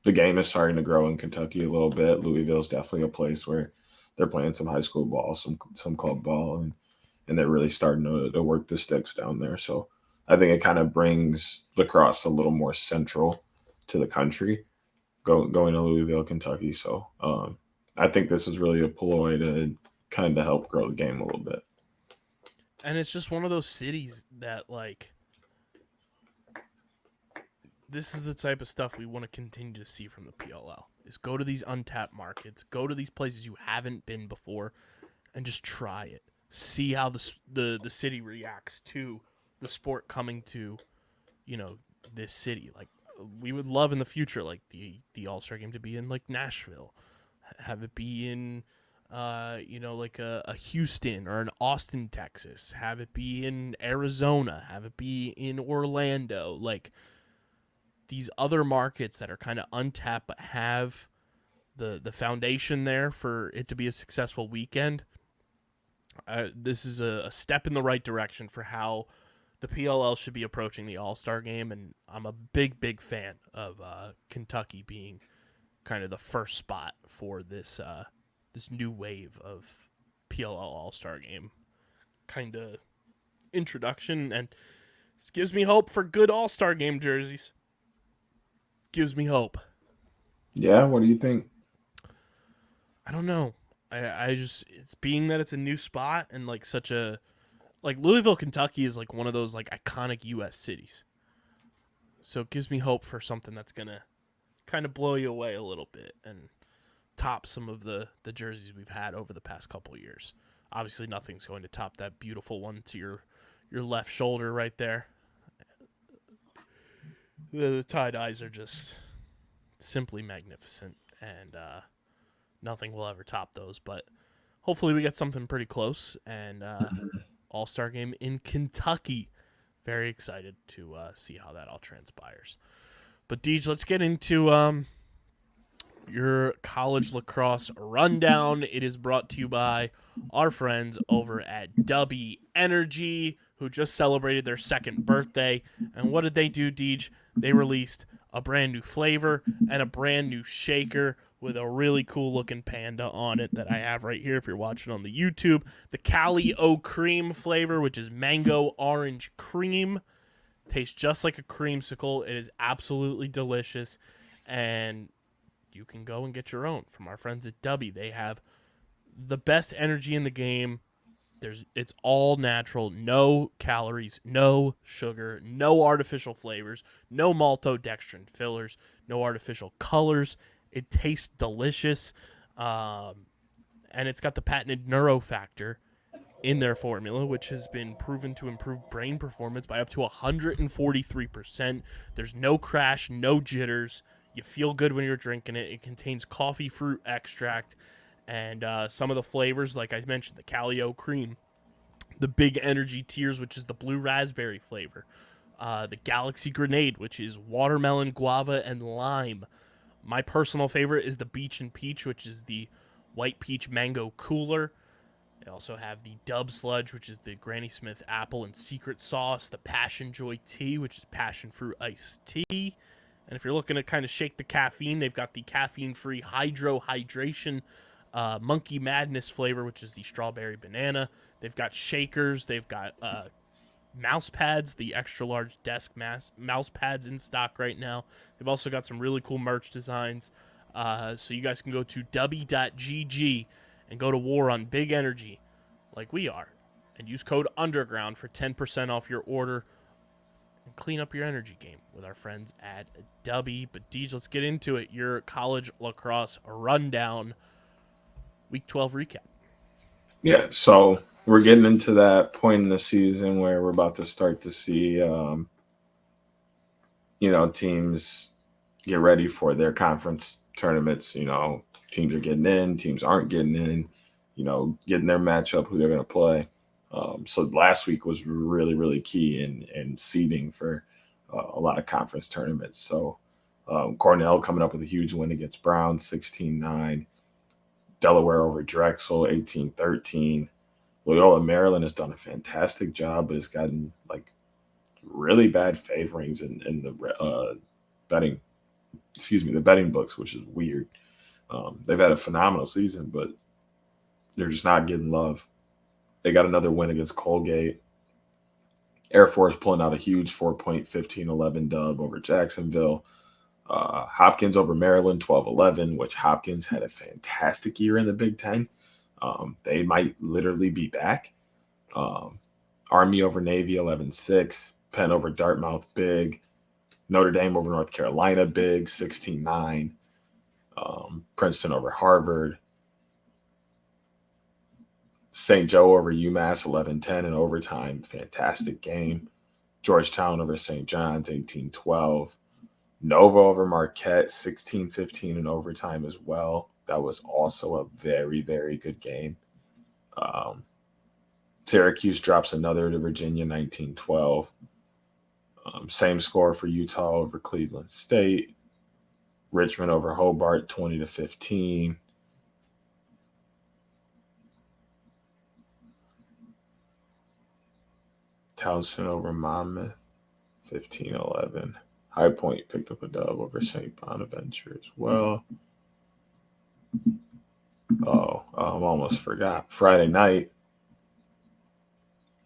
The game is starting to grow in Kentucky a little bit. Louisville's definitely a place where they're playing some high school ball, some club ball, and they're really starting to work the sticks down there. So I think it kind of brings lacrosse a little more central to the country, going to Louisville, Kentucky. So I think this is really a ploy to kind of help grow the game a little bit. And it's just one of those cities that, like, this is the type of stuff we want to continue to see from the PLL, is go to these untapped markets, go to these places you haven't been before, and just try it. See how the city reacts to the sport coming to, this city. Like, we would love in the future, like, the All-Star game to be in, like, Nashville. Have it be in, like a Houston or an Austin, Texas. Have it be in Arizona. Have it be in Orlando. Like, these other markets that are kind of untapped but have the foundation there for it to be a successful weekend. This is a step in the right direction for how the PLL should be approaching the All-Star game, and I'm a big fan of Kentucky being kind of the first spot for this new wave of PLL All-Star game kind of introduction, and this gives me hope for good All-Star game jerseys. Gives me hope. Yeah, what do you think? I don't know. I just, it's being that it's a new spot and like such a, like, Louisville, Kentucky is like one of those like iconic U.S. cities. So it gives me hope for something that's going to kind of blow you away a little bit and top some of the jerseys we've had over the past couple years. Obviously, nothing's going to top that beautiful one to your left shoulder right there. The tie-dyes are just simply magnificent, and nothing will ever top those. But hopefully we get something pretty close, and All-Star game in Kentucky. Very excited to see how that all transpires. But, Deej, let's get into your college lacrosse rundown. It is brought to you by our friends over at W Energy, who just celebrated their second birthday. And what did they do, Deej? They released a brand new flavor and a brand new shaker with a really cool looking panda on it that I have right here if you're watching on the YouTube. The Cali O Cream flavor, which is mango orange cream. Tastes just like a creamsicle. It is absolutely delicious. And you can go and get your own from our friends at W. They have the best energy in the game. It's all natural, no calories, no sugar, no artificial flavors, no maltodextrin fillers, no artificial colors. It tastes delicious, and it's got the patented neurofactor, in their formula, which has been proven to improve brain performance by up to 143%. There's no crash, no jitters. You feel good when you're drinking it. It contains coffee fruit extract and some of the flavors, like I mentioned, the Calio cream, the Big Energy Tears, which is the blue raspberry flavor, the Galaxy Grenade, which is watermelon, guava, and lime. My personal favorite is the Beach and Peach, which is the white peach mango cooler. They also have the Dub Sludge, which is the Granny Smith apple and secret sauce, the Passion Joy Tea, which is passion fruit iced tea. And if you're looking to kind of shake the caffeine, they've got the caffeine-free Hydro Hydration Monkey Madness flavor, which is the strawberry banana. They've got shakers. They've got mouse pads, the extra large desk mouse pads in stock right now. They've also got some really cool merch designs. So you guys can go to w.gg and go to war on Big Energy like we are and use code UNDERGROUND for 10% off your order and clean up your energy game with our friends at Dubby. But Deej, let's get into it. Your college lacrosse rundown, week 12 recap. Yeah, so we're getting into that point in the season where we're about to start to see, teams get ready for their conference tournaments. Teams are getting in, teams aren't getting in, getting their matchup, who they're going to play. So last week was really, really key in seeding for a lot of conference tournaments. So Cornell coming up with a huge win against Brown, 16-9. Delaware over Drexel, 18-13. Loyola Maryland has done a fantastic job, but has gotten really bad favorings in the betting books, which is weird. They've had a phenomenal season, but they're just not getting love. They got another win against Colgate. Air Force pulling out a huge 4-point 15-11 dub over Jacksonville. Hopkins over Maryland 12-11, which Hopkins had a fantastic year in the Big Ten. They might literally be back. Army over Navy 11-6. Penn over Dartmouth big. Notre Dame over North Carolina big 16-9. Princeton over Harvard. St. Joe over UMass 11-10 in overtime. Fantastic game. Georgetown over St. John's 18-12. Nova over Marquette 16-15 in overtime as well. That was also a very, very good game. Syracuse drops another to Virginia 19-12. Same score for Utah over Cleveland State. Richmond over Hobart 20-15. Towson over Monmouth 15-11. High Point picked up a dub over St. Bonaventure as well. I almost forgot. Friday night,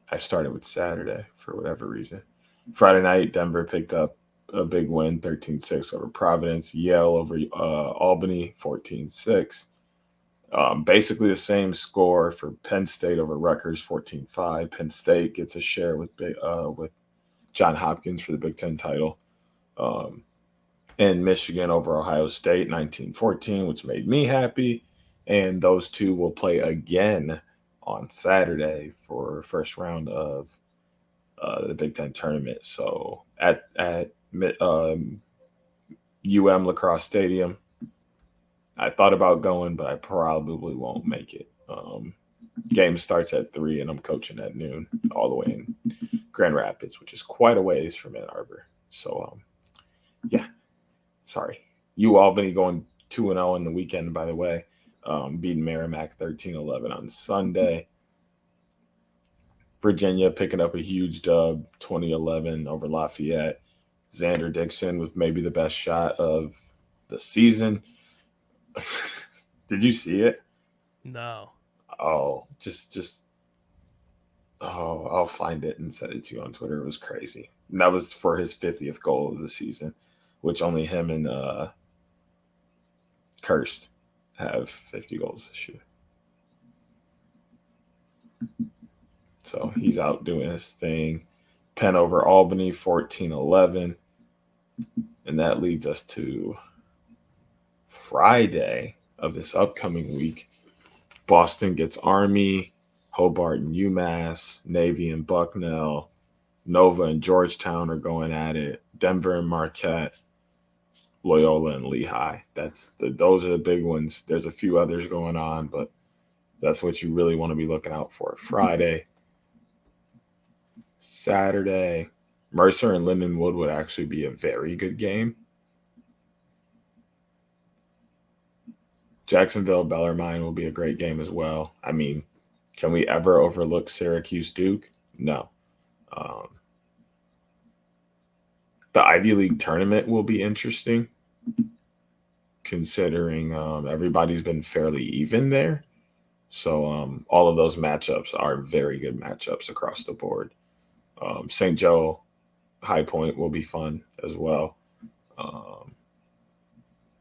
I started with Saturday for whatever reason. Friday night, Denver picked up a big win, 13-6 over Providence. Yale over Albany, 14-6. Basically the same score for Penn State over Rutgers, 14-5. Penn State gets a share with John Hopkins for the Big Ten title. And Michigan over Ohio State, 19-14, which made me happy. And those two will play again on Saturday for first round of the Big Ten tournament. So at UM Lacrosse Stadium, I thought about going, but I probably won't make it. Game starts at 3, and I'm coaching at noon all the way in Grand Rapids, which is quite a ways from Ann Arbor. So, sorry. Albany going 2-0 in the weekend, by the way. Beating Merrimack 13-11 on Sunday. Virginia picking up a huge dub, 20-11 over Lafayette. Xander Dixon with maybe the best shot of the season. Did you see it? No. Oh, I'll find it and send it to you on Twitter. It was crazy. And that was for his 50th goal of the season, which only him and Kirst have 50 goals this year. So he's out doing his thing. Penn over Albany, 14-11. And that leads us to Friday of this upcoming week. Boston gets Army. Hobart and UMass, Navy and Bucknell, Nova and Georgetown are going at it. Denver and Marquette, Loyola and Lehigh. Those are the big ones. There's a few others going on, but that's what you really want to be looking out for. Friday, Saturday, Mercer and Lindenwood would actually be a very good game. Jacksonville, Bellarmine will be a great game as well. I mean, can we ever overlook Syracuse Duke? No. The Ivy League tournament will be interesting, considering everybody's been fairly even there. So all of those matchups are very good matchups across the board. St. Joe, High Point will be fun as well.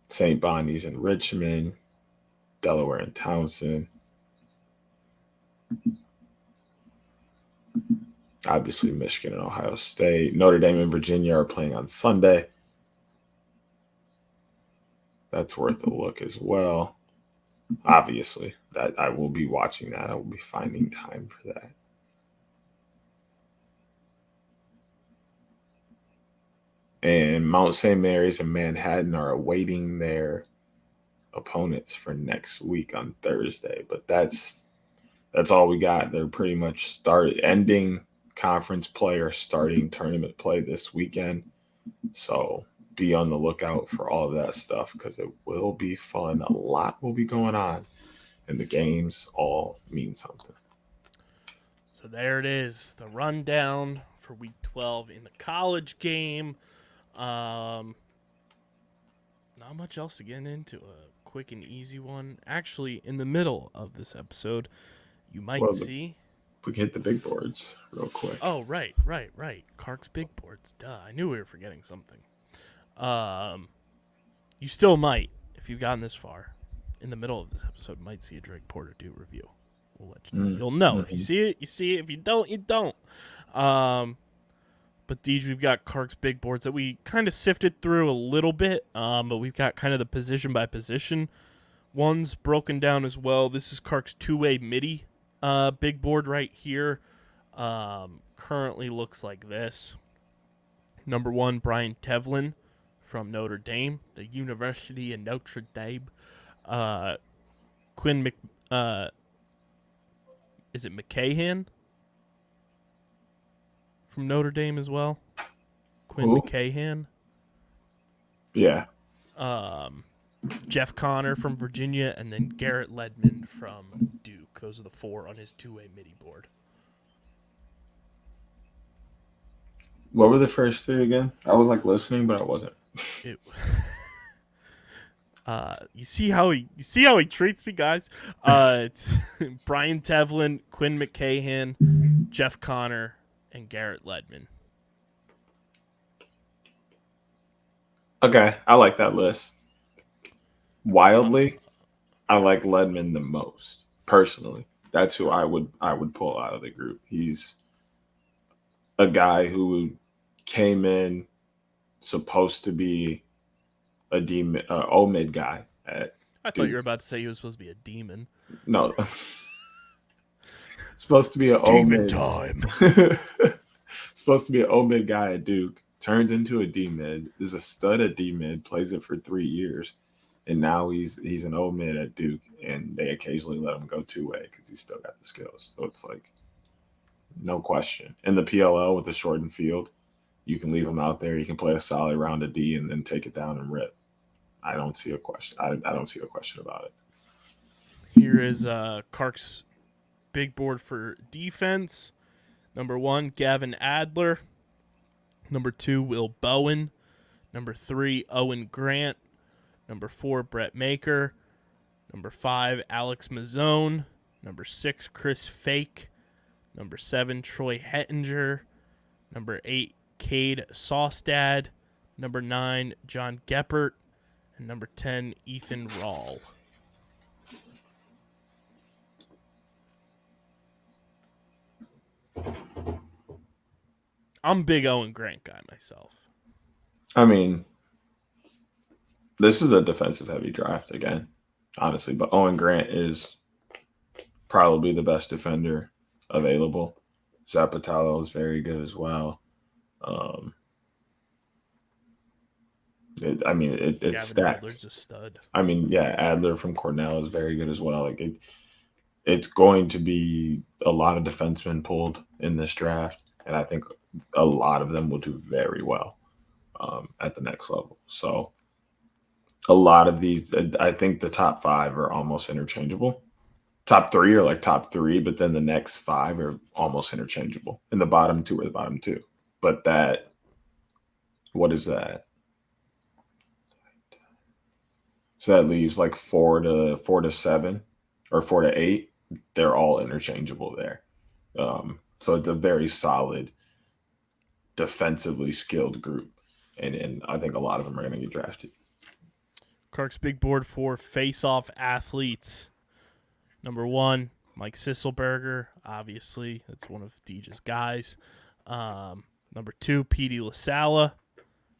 St. Bonnie's in Richmond, Delaware and Townsend. Obviously, Michigan and Ohio State. Notre Dame and Virginia are playing on Sunday. That's worth a look as well. Obviously, that I will be watching that. I will be finding time for that. And Mount St. Mary's and Manhattan are awaiting their opponents for next week on Thursday. But that's all we got. They're pretty much ending conference play or starting tournament play this weekend. So be on the lookout for all of that stuff because it will be fun. A lot will be going on, and the games all mean something. So there it is, the rundown for Week 12 in the college game. Not much else to get into. A quick and easy one. Actually, in the middle of this episode, you might see. We can hit the big boards real quick. Oh, right. Carc's big boards. Duh, I knew we were forgetting something. You still might, if you've gotten this far, in the middle of this episode, might see a Drake Porter 2 review. We'll let you know. You'll know. If you see it, you see it. If you don't, you don't. But Deej, we've got Carc's big boards that we kind of sifted through a little bit, but we've got kind of the position by position ones broken down as well. This is Carc's two-way MIDI big board right here. Currently looks like this. Number 1, Brian Tevlin from Notre Dame, the University of Notre Dame. Quinn is it McCahan? From Notre Dame as well. Quinn McCahan. Yeah. Jeff Connor from Virginia, and then Garrett Ledman from Duke. Those are the 4 on his two-way MIDI board. What were the first 3 again? I was listening, but I wasn't. You see how he treats me, guys. It's Brian Tevlin, Quinn McCahan, Jeff Connor, and Garrett Ledman. Okay, I like that list. Wildly, I like Ledman the most personally. That's who I would pull out of the group. He's a guy who came in supposed to be a demon, OMID guy. I thought you were about to say he was supposed to be a demon. No, supposed to be an demon OMID time. Supposed to be an OMID guy at Duke. Turns into a D-mid. Is a stud at D-mid. Plays it for 3 years. And now he's an O-mid at Duke, and they occasionally let him go two-way because he's still got the skills. So it's no question. In the PLL with the shortened field, you can leave him out there. He can play a solid round of D and then take it down and rip. I don't see a question. I don't see a question about it. Here is Carc's big board for defense. Number 1, Gavin Adler. Number 2, Will Bowen. Number 3, Owen Grant. Number 4, Brett Maker. Number 5, Alex Mazzone. Number 6, Chris Fake. Number 7, Troy Hettinger. Number 8, Cade Sawstad. Number 9, John Geppert. And number 10, Ethan Rawl. I'm a big Owen Grant guy myself. I mean, this is a defensive-heavy draft again, honestly. But Owen Grant is probably the best defender available. Zapatello is very good as well. Um, it's Gavin stacked. Adler's a stud. I mean, yeah, Adler from Cornell is very good as well. It's going to be a lot of defensemen pulled in this draft, and I think a lot of them will do very well at the next level. So a lot of these, I think the top 5 are almost interchangeable. Top 3 are like top 3, but then the next 5 are almost interchangeable, and the bottom 2 are the bottom 2. But what is that? So that leaves like 4 to 7 or 4 to 8. They're all interchangeable there. So it's a very solid, defensively skilled group, and I think a lot of them are going to get drafted. Carc's big board for face-off athletes. Number 1, Mike Sisselberger. Obviously, that's one of Deej's guys. Number 2, Petey LaSalla.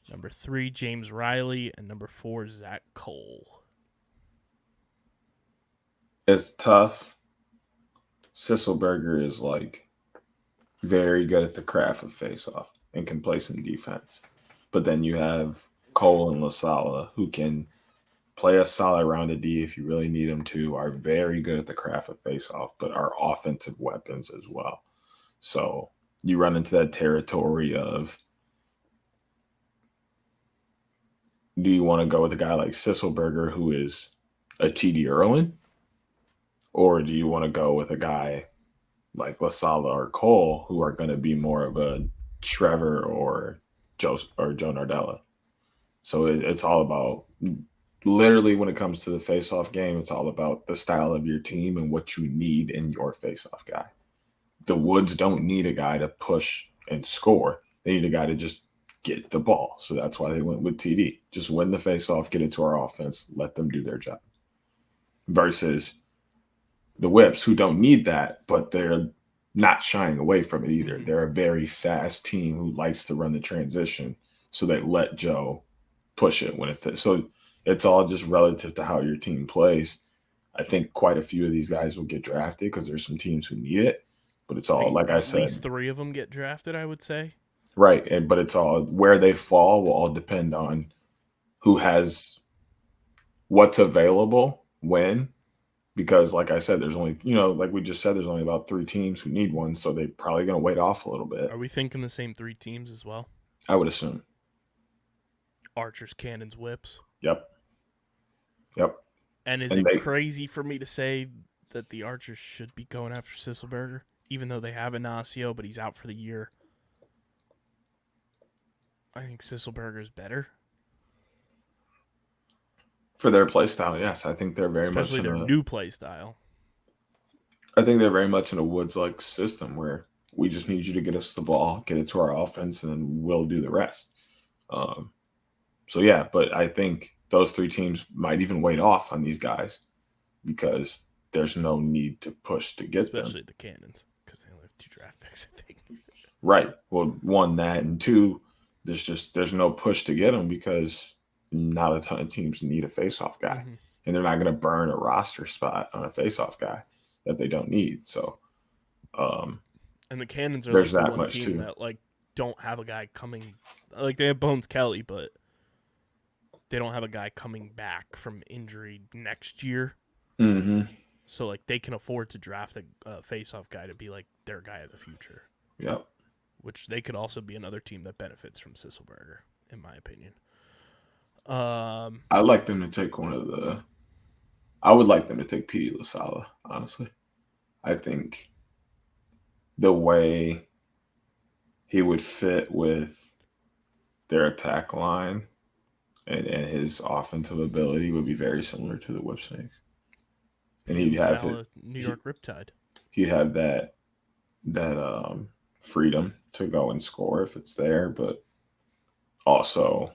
Number 3, James Riley. And number 4, Zach Cole. It's tough. Sisselberger is like very good at the craft of face-off and can play some defense. But then you have Cole and LaSalla, who can play a solid round of D if you really need them to, are very good at the craft of face-off, but are offensive weapons as well. So you run into that territory of, do you want to go with a guy like Sisselberger, who is a TD Erlin? Or do you want to go with a guy like LaSalla or Cole, who are going to be more of a Trevor or Joe Nardella? So it's all about, literally, when it comes to the face-off game, it's all about the style of your team and what you need in your face-off guy. The Woods don't need a guy to push and score. They need a guy to just get the ball. So that's why they went with TD. Just win the face-off, get it to our offense, let them do their job. Versus the Whips, who don't need that, but they're not shying away from it either. They're a very fast team who likes to run the transition, so they let Joe push it when it's there. So it's all just relative to how your team plays. I think quite a few of these guys will get drafted because there's some teams who need it, but it's all, like I said, at least 3 of them get drafted, I would say. Right, but it's all, where they fall will all depend on who has what's available when. Because, like I said, there's only, like we just said, there's only about 3 teams who need one, so they're probably going to wait off a little bit. Are we thinking the same 3 teams as well? I would assume. Archers, Cannons, Whips. Yep. And it crazy for me to say that the Archers should be going after Sisselberger, even though they have Ignacio, but he's out for the year? I think Sisselberger is better. For their play style, yes. I think they're very especially much their new play style. I think they're very much in a Woods-like system where we just need you to get us the ball, get it to our offense, and then we'll do the rest. So, yeah, but I think those 3 teams might even wait off on these guys because there's no need to push to get them. Especially the Cannons, because they only have 2 draft picks, I think. Right. Well, 1, that, and 2, there's no push to get them because not a ton of teams need a face-off guy. Mm-hmm. And they're not going to burn a roster spot on a face-off guy that they don't need. So, and the Cannons are like the one team too. That like don't have a guy coming. Like they have Bones Kelly, but they don't have a guy coming back from injury next year. Mm-hmm. So like they can afford to draft a face-off guy to be like their guy of the future. Yep. Which they could also be another team that benefits from Sisselberger, in my opinion. I'd like them to take I would like them to take Petey LaSalla, honestly. I think the way he would fit with their attack line and his offensive ability would be very similar to the Whipsnakes. And he'd have New York Riptide. He'd have that freedom to go and score if it's there, but also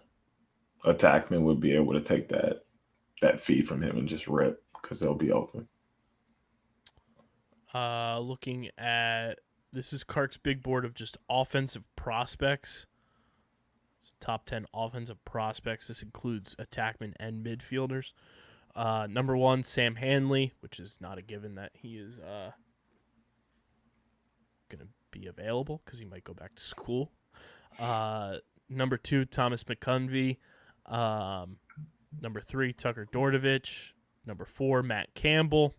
attackmen would be able to take that feed from him and just rip because they'll be open. Looking at this is Carc's big board of just offensive prospects. Top 10 offensive prospects. This includes attackmen and midfielders. Number 1, Sam Hanley, which is not a given that he is going to be available because he might go back to school. Number 2, Thomas McCunvey. Number 3, Tucker Dordovich. Number 4, Matt Campbell.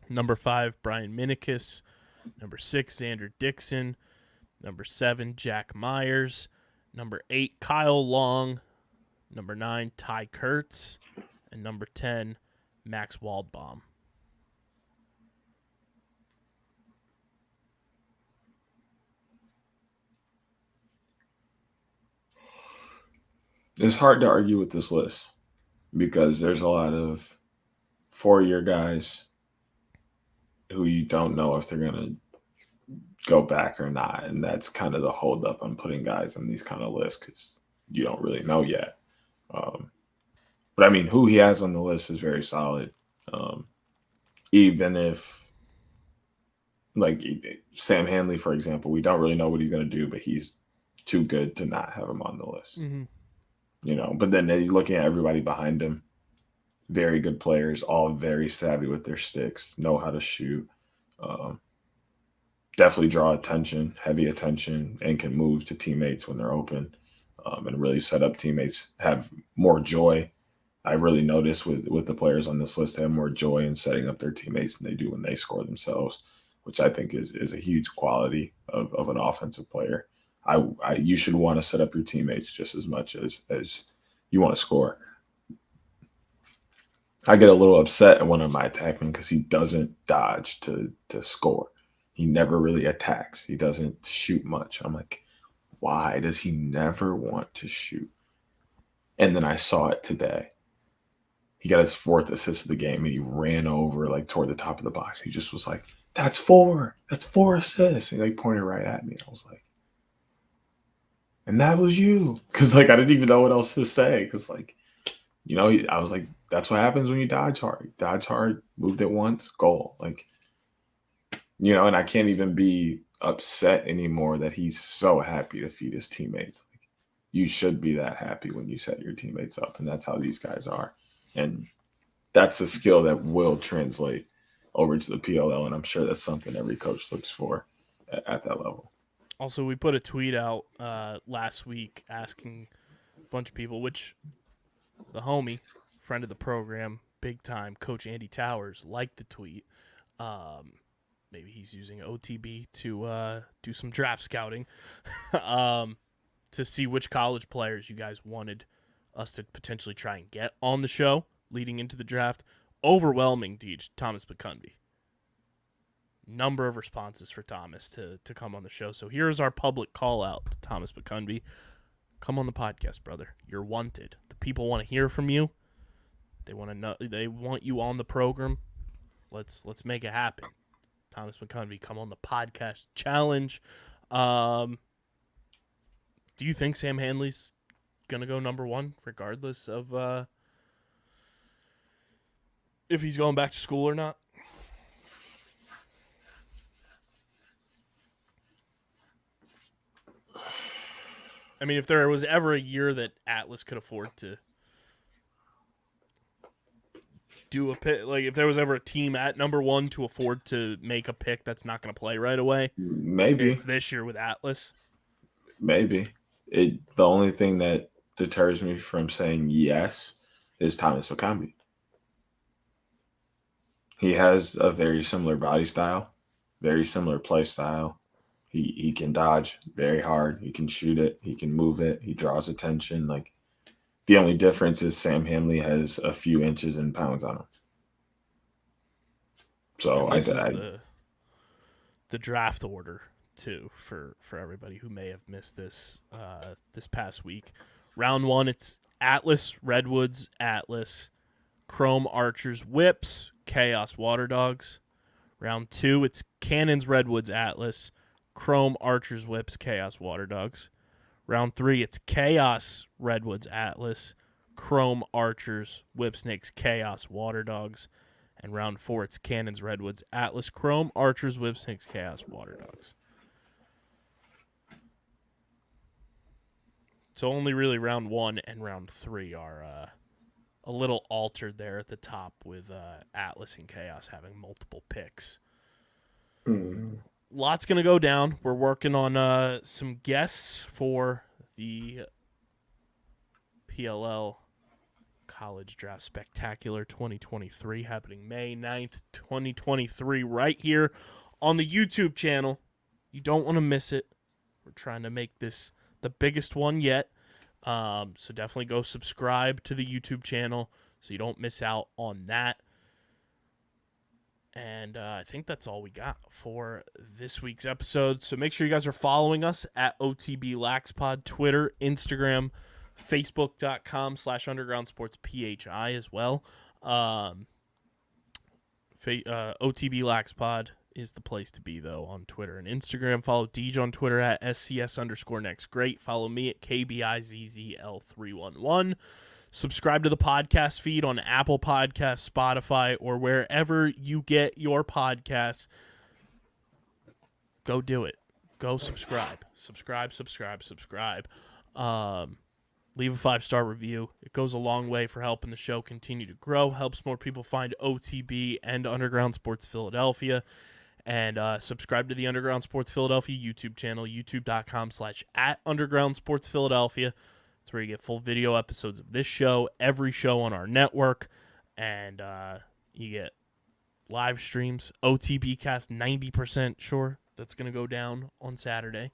Number 5, Brian Minikis. Number 6, Xander Dixon. Number 7, Jack Myers. Number 8, Kyle Long. Number 9, Ty Kurtz. And number 10, Max Waldbaum. It's hard to argue with this list because there's a lot of 4-year guys who you don't know if they're going to go back or not. And that's kind of the holdup on putting guys on these kind of lists because you don't really know yet. But I mean, who he has on the list is very solid. Even if, like Sam Hanley, for example, we don't really know what he's going to do, but he's too good to not have him on the list. Mm-hmm. You know, but then you're looking at everybody behind him. Very good players, all very savvy with their sticks, know how to shoot. Definitely draw attention, heavy attention, and can move to teammates when they're open, and really set up teammates. Have more joy. I really notice with the players on this list, they have more joy in setting up their teammates than they do when they score themselves, which I think is a huge quality of an offensive player. You should want to set up your teammates just as much as you want to score. I get a little upset at one of my attackmen because he doesn't dodge to score. He never really attacks. He doesn't shoot much. I'm like, why does he never want to shoot? And then I saw it today. He got his 4th assist of the game, and he ran over like toward the top of the box. He just was like, "That's 4. That's 4 assists." And he like pointed right at me. I was like, "And that was you," because like I didn't even know what else to say. Because like, you know, I was like, "That's what happens when you dodge hard. Dodge hard, moved it once, goal." Like, you know, and I can't even be upset anymore that he's so happy to feed his teammates. Like, you should be that happy when you set your teammates up, and that's how these guys are. And that's a skill that will translate over to the PLL, and I'm sure that's something every coach looks for at that level. Also, we put a tweet out last week asking a bunch of people, which the homie, friend of the program, big time, Coach Andy Towers, liked the tweet. Maybe he's using OTB to do some draft scouting to see which college players you guys wanted us to potentially try and get on the show leading into the draft. Overwhelming, Deej, Thomas McCunvey. Number of responses for Thomas to come on the show. So here's our public call out to Thomas McCunvey. Come on the podcast, brother. You're wanted. The people want to hear from you. They want to know. They want you on the program. Let's make it happen. Thomas McCunvey, come on the podcast challenge. Do you think Sam Hanley's gonna go number 1, regardless of if he's going back to school or not? I mean, if there was ever a year that Atlas could afford to do a pick, like if there was ever a team at number 1 to afford to make a pick that's not going to play right away, maybe it's this year with Atlas. Maybe the only thing that deters me from saying yes is Thomas McCunvey. He has a very similar body style, very similar play style. He can dodge very hard. He can shoot it. He can move it. He draws attention. Like, the only difference is Sam Hanley has a few inches and pounds on him. So this is the draft order too for everybody who may have missed this this past week. Round 1, it's Atlas, Redwoods, Atlas, Chrome, Archers, Whips, Chaos, Water Dogs. Round 2, it's Cannons, Redwoods, Atlas, Chrome, Archers, Whips, Chaos, Water Dogs. Round 3, it's Chaos, Redwoods, Atlas, Chrome, Archers, Whip Snakes, Chaos, Water Dogs. And round 4, it's Cannons, Redwoods, Atlas, Chrome, Archers, Whip Snakes, Chaos, Water Dogs. So only really round 1 and round 3 are a little altered there at the top with Atlas and Chaos having multiple picks. Lots going to go down. We're working on some guests for the PLL College Draft Spectacular 2023 happening May 9th, 2023 right here on the YouTube channel. You don't want to miss it. We're trying to make this the biggest one yet. So definitely go subscribe to the YouTube channel so you don't miss out on that. And I think that's all we got for this week's episode. So make sure you guys are following us at OTBLaxPod, Twitter, Instagram, Facebook.com/UndergroundSportsPHI as well. OTBLaxPod is the place to be, though, on Twitter and Instagram. Follow Deej on Twitter at SCS_NextGreat. Follow me at KBIZZL311. Subscribe to the podcast feed on Apple Podcasts, Spotify, or wherever you get your podcasts. Go do it. Go subscribe. Subscribe. Leave a 5-star review. It goes a long way for helping the show continue to grow, helps more people find OTB and Underground Sports Philadelphia. And subscribe to the Underground Sports Philadelphia YouTube channel, youtube.com/@UndergroundSportsPhiladelphia. That's where you get full video episodes of this show, every show on our network, and you get live streams. OTB cast 90% sure that's going to go down on Saturday.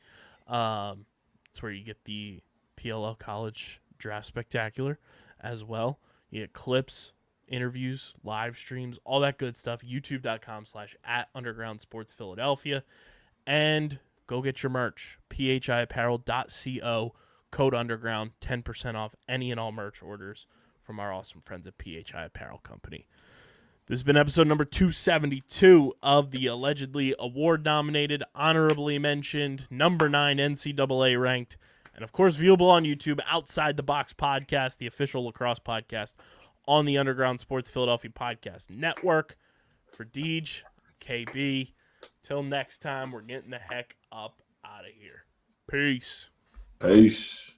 That's where you get the PLL College Draft Spectacular as well. You get clips, interviews, live streams, all that good stuff. youtube.com/@UndergroundSportsPhiladelphia. And go get your merch, phiapparel.co. Code Underground, 10% off any and all merch orders from our awesome friends at PHI Apparel Company. This has been episode number 272 of the allegedly award-nominated, honorably mentioned, number 9 NCAA ranked, and of course viewable on YouTube, Outside the Box podcast, the official lacrosse podcast on the Underground Sports Philadelphia Podcast Network. For Deej, KB, till next time, we're getting the heck up out of here. Peace. Peace.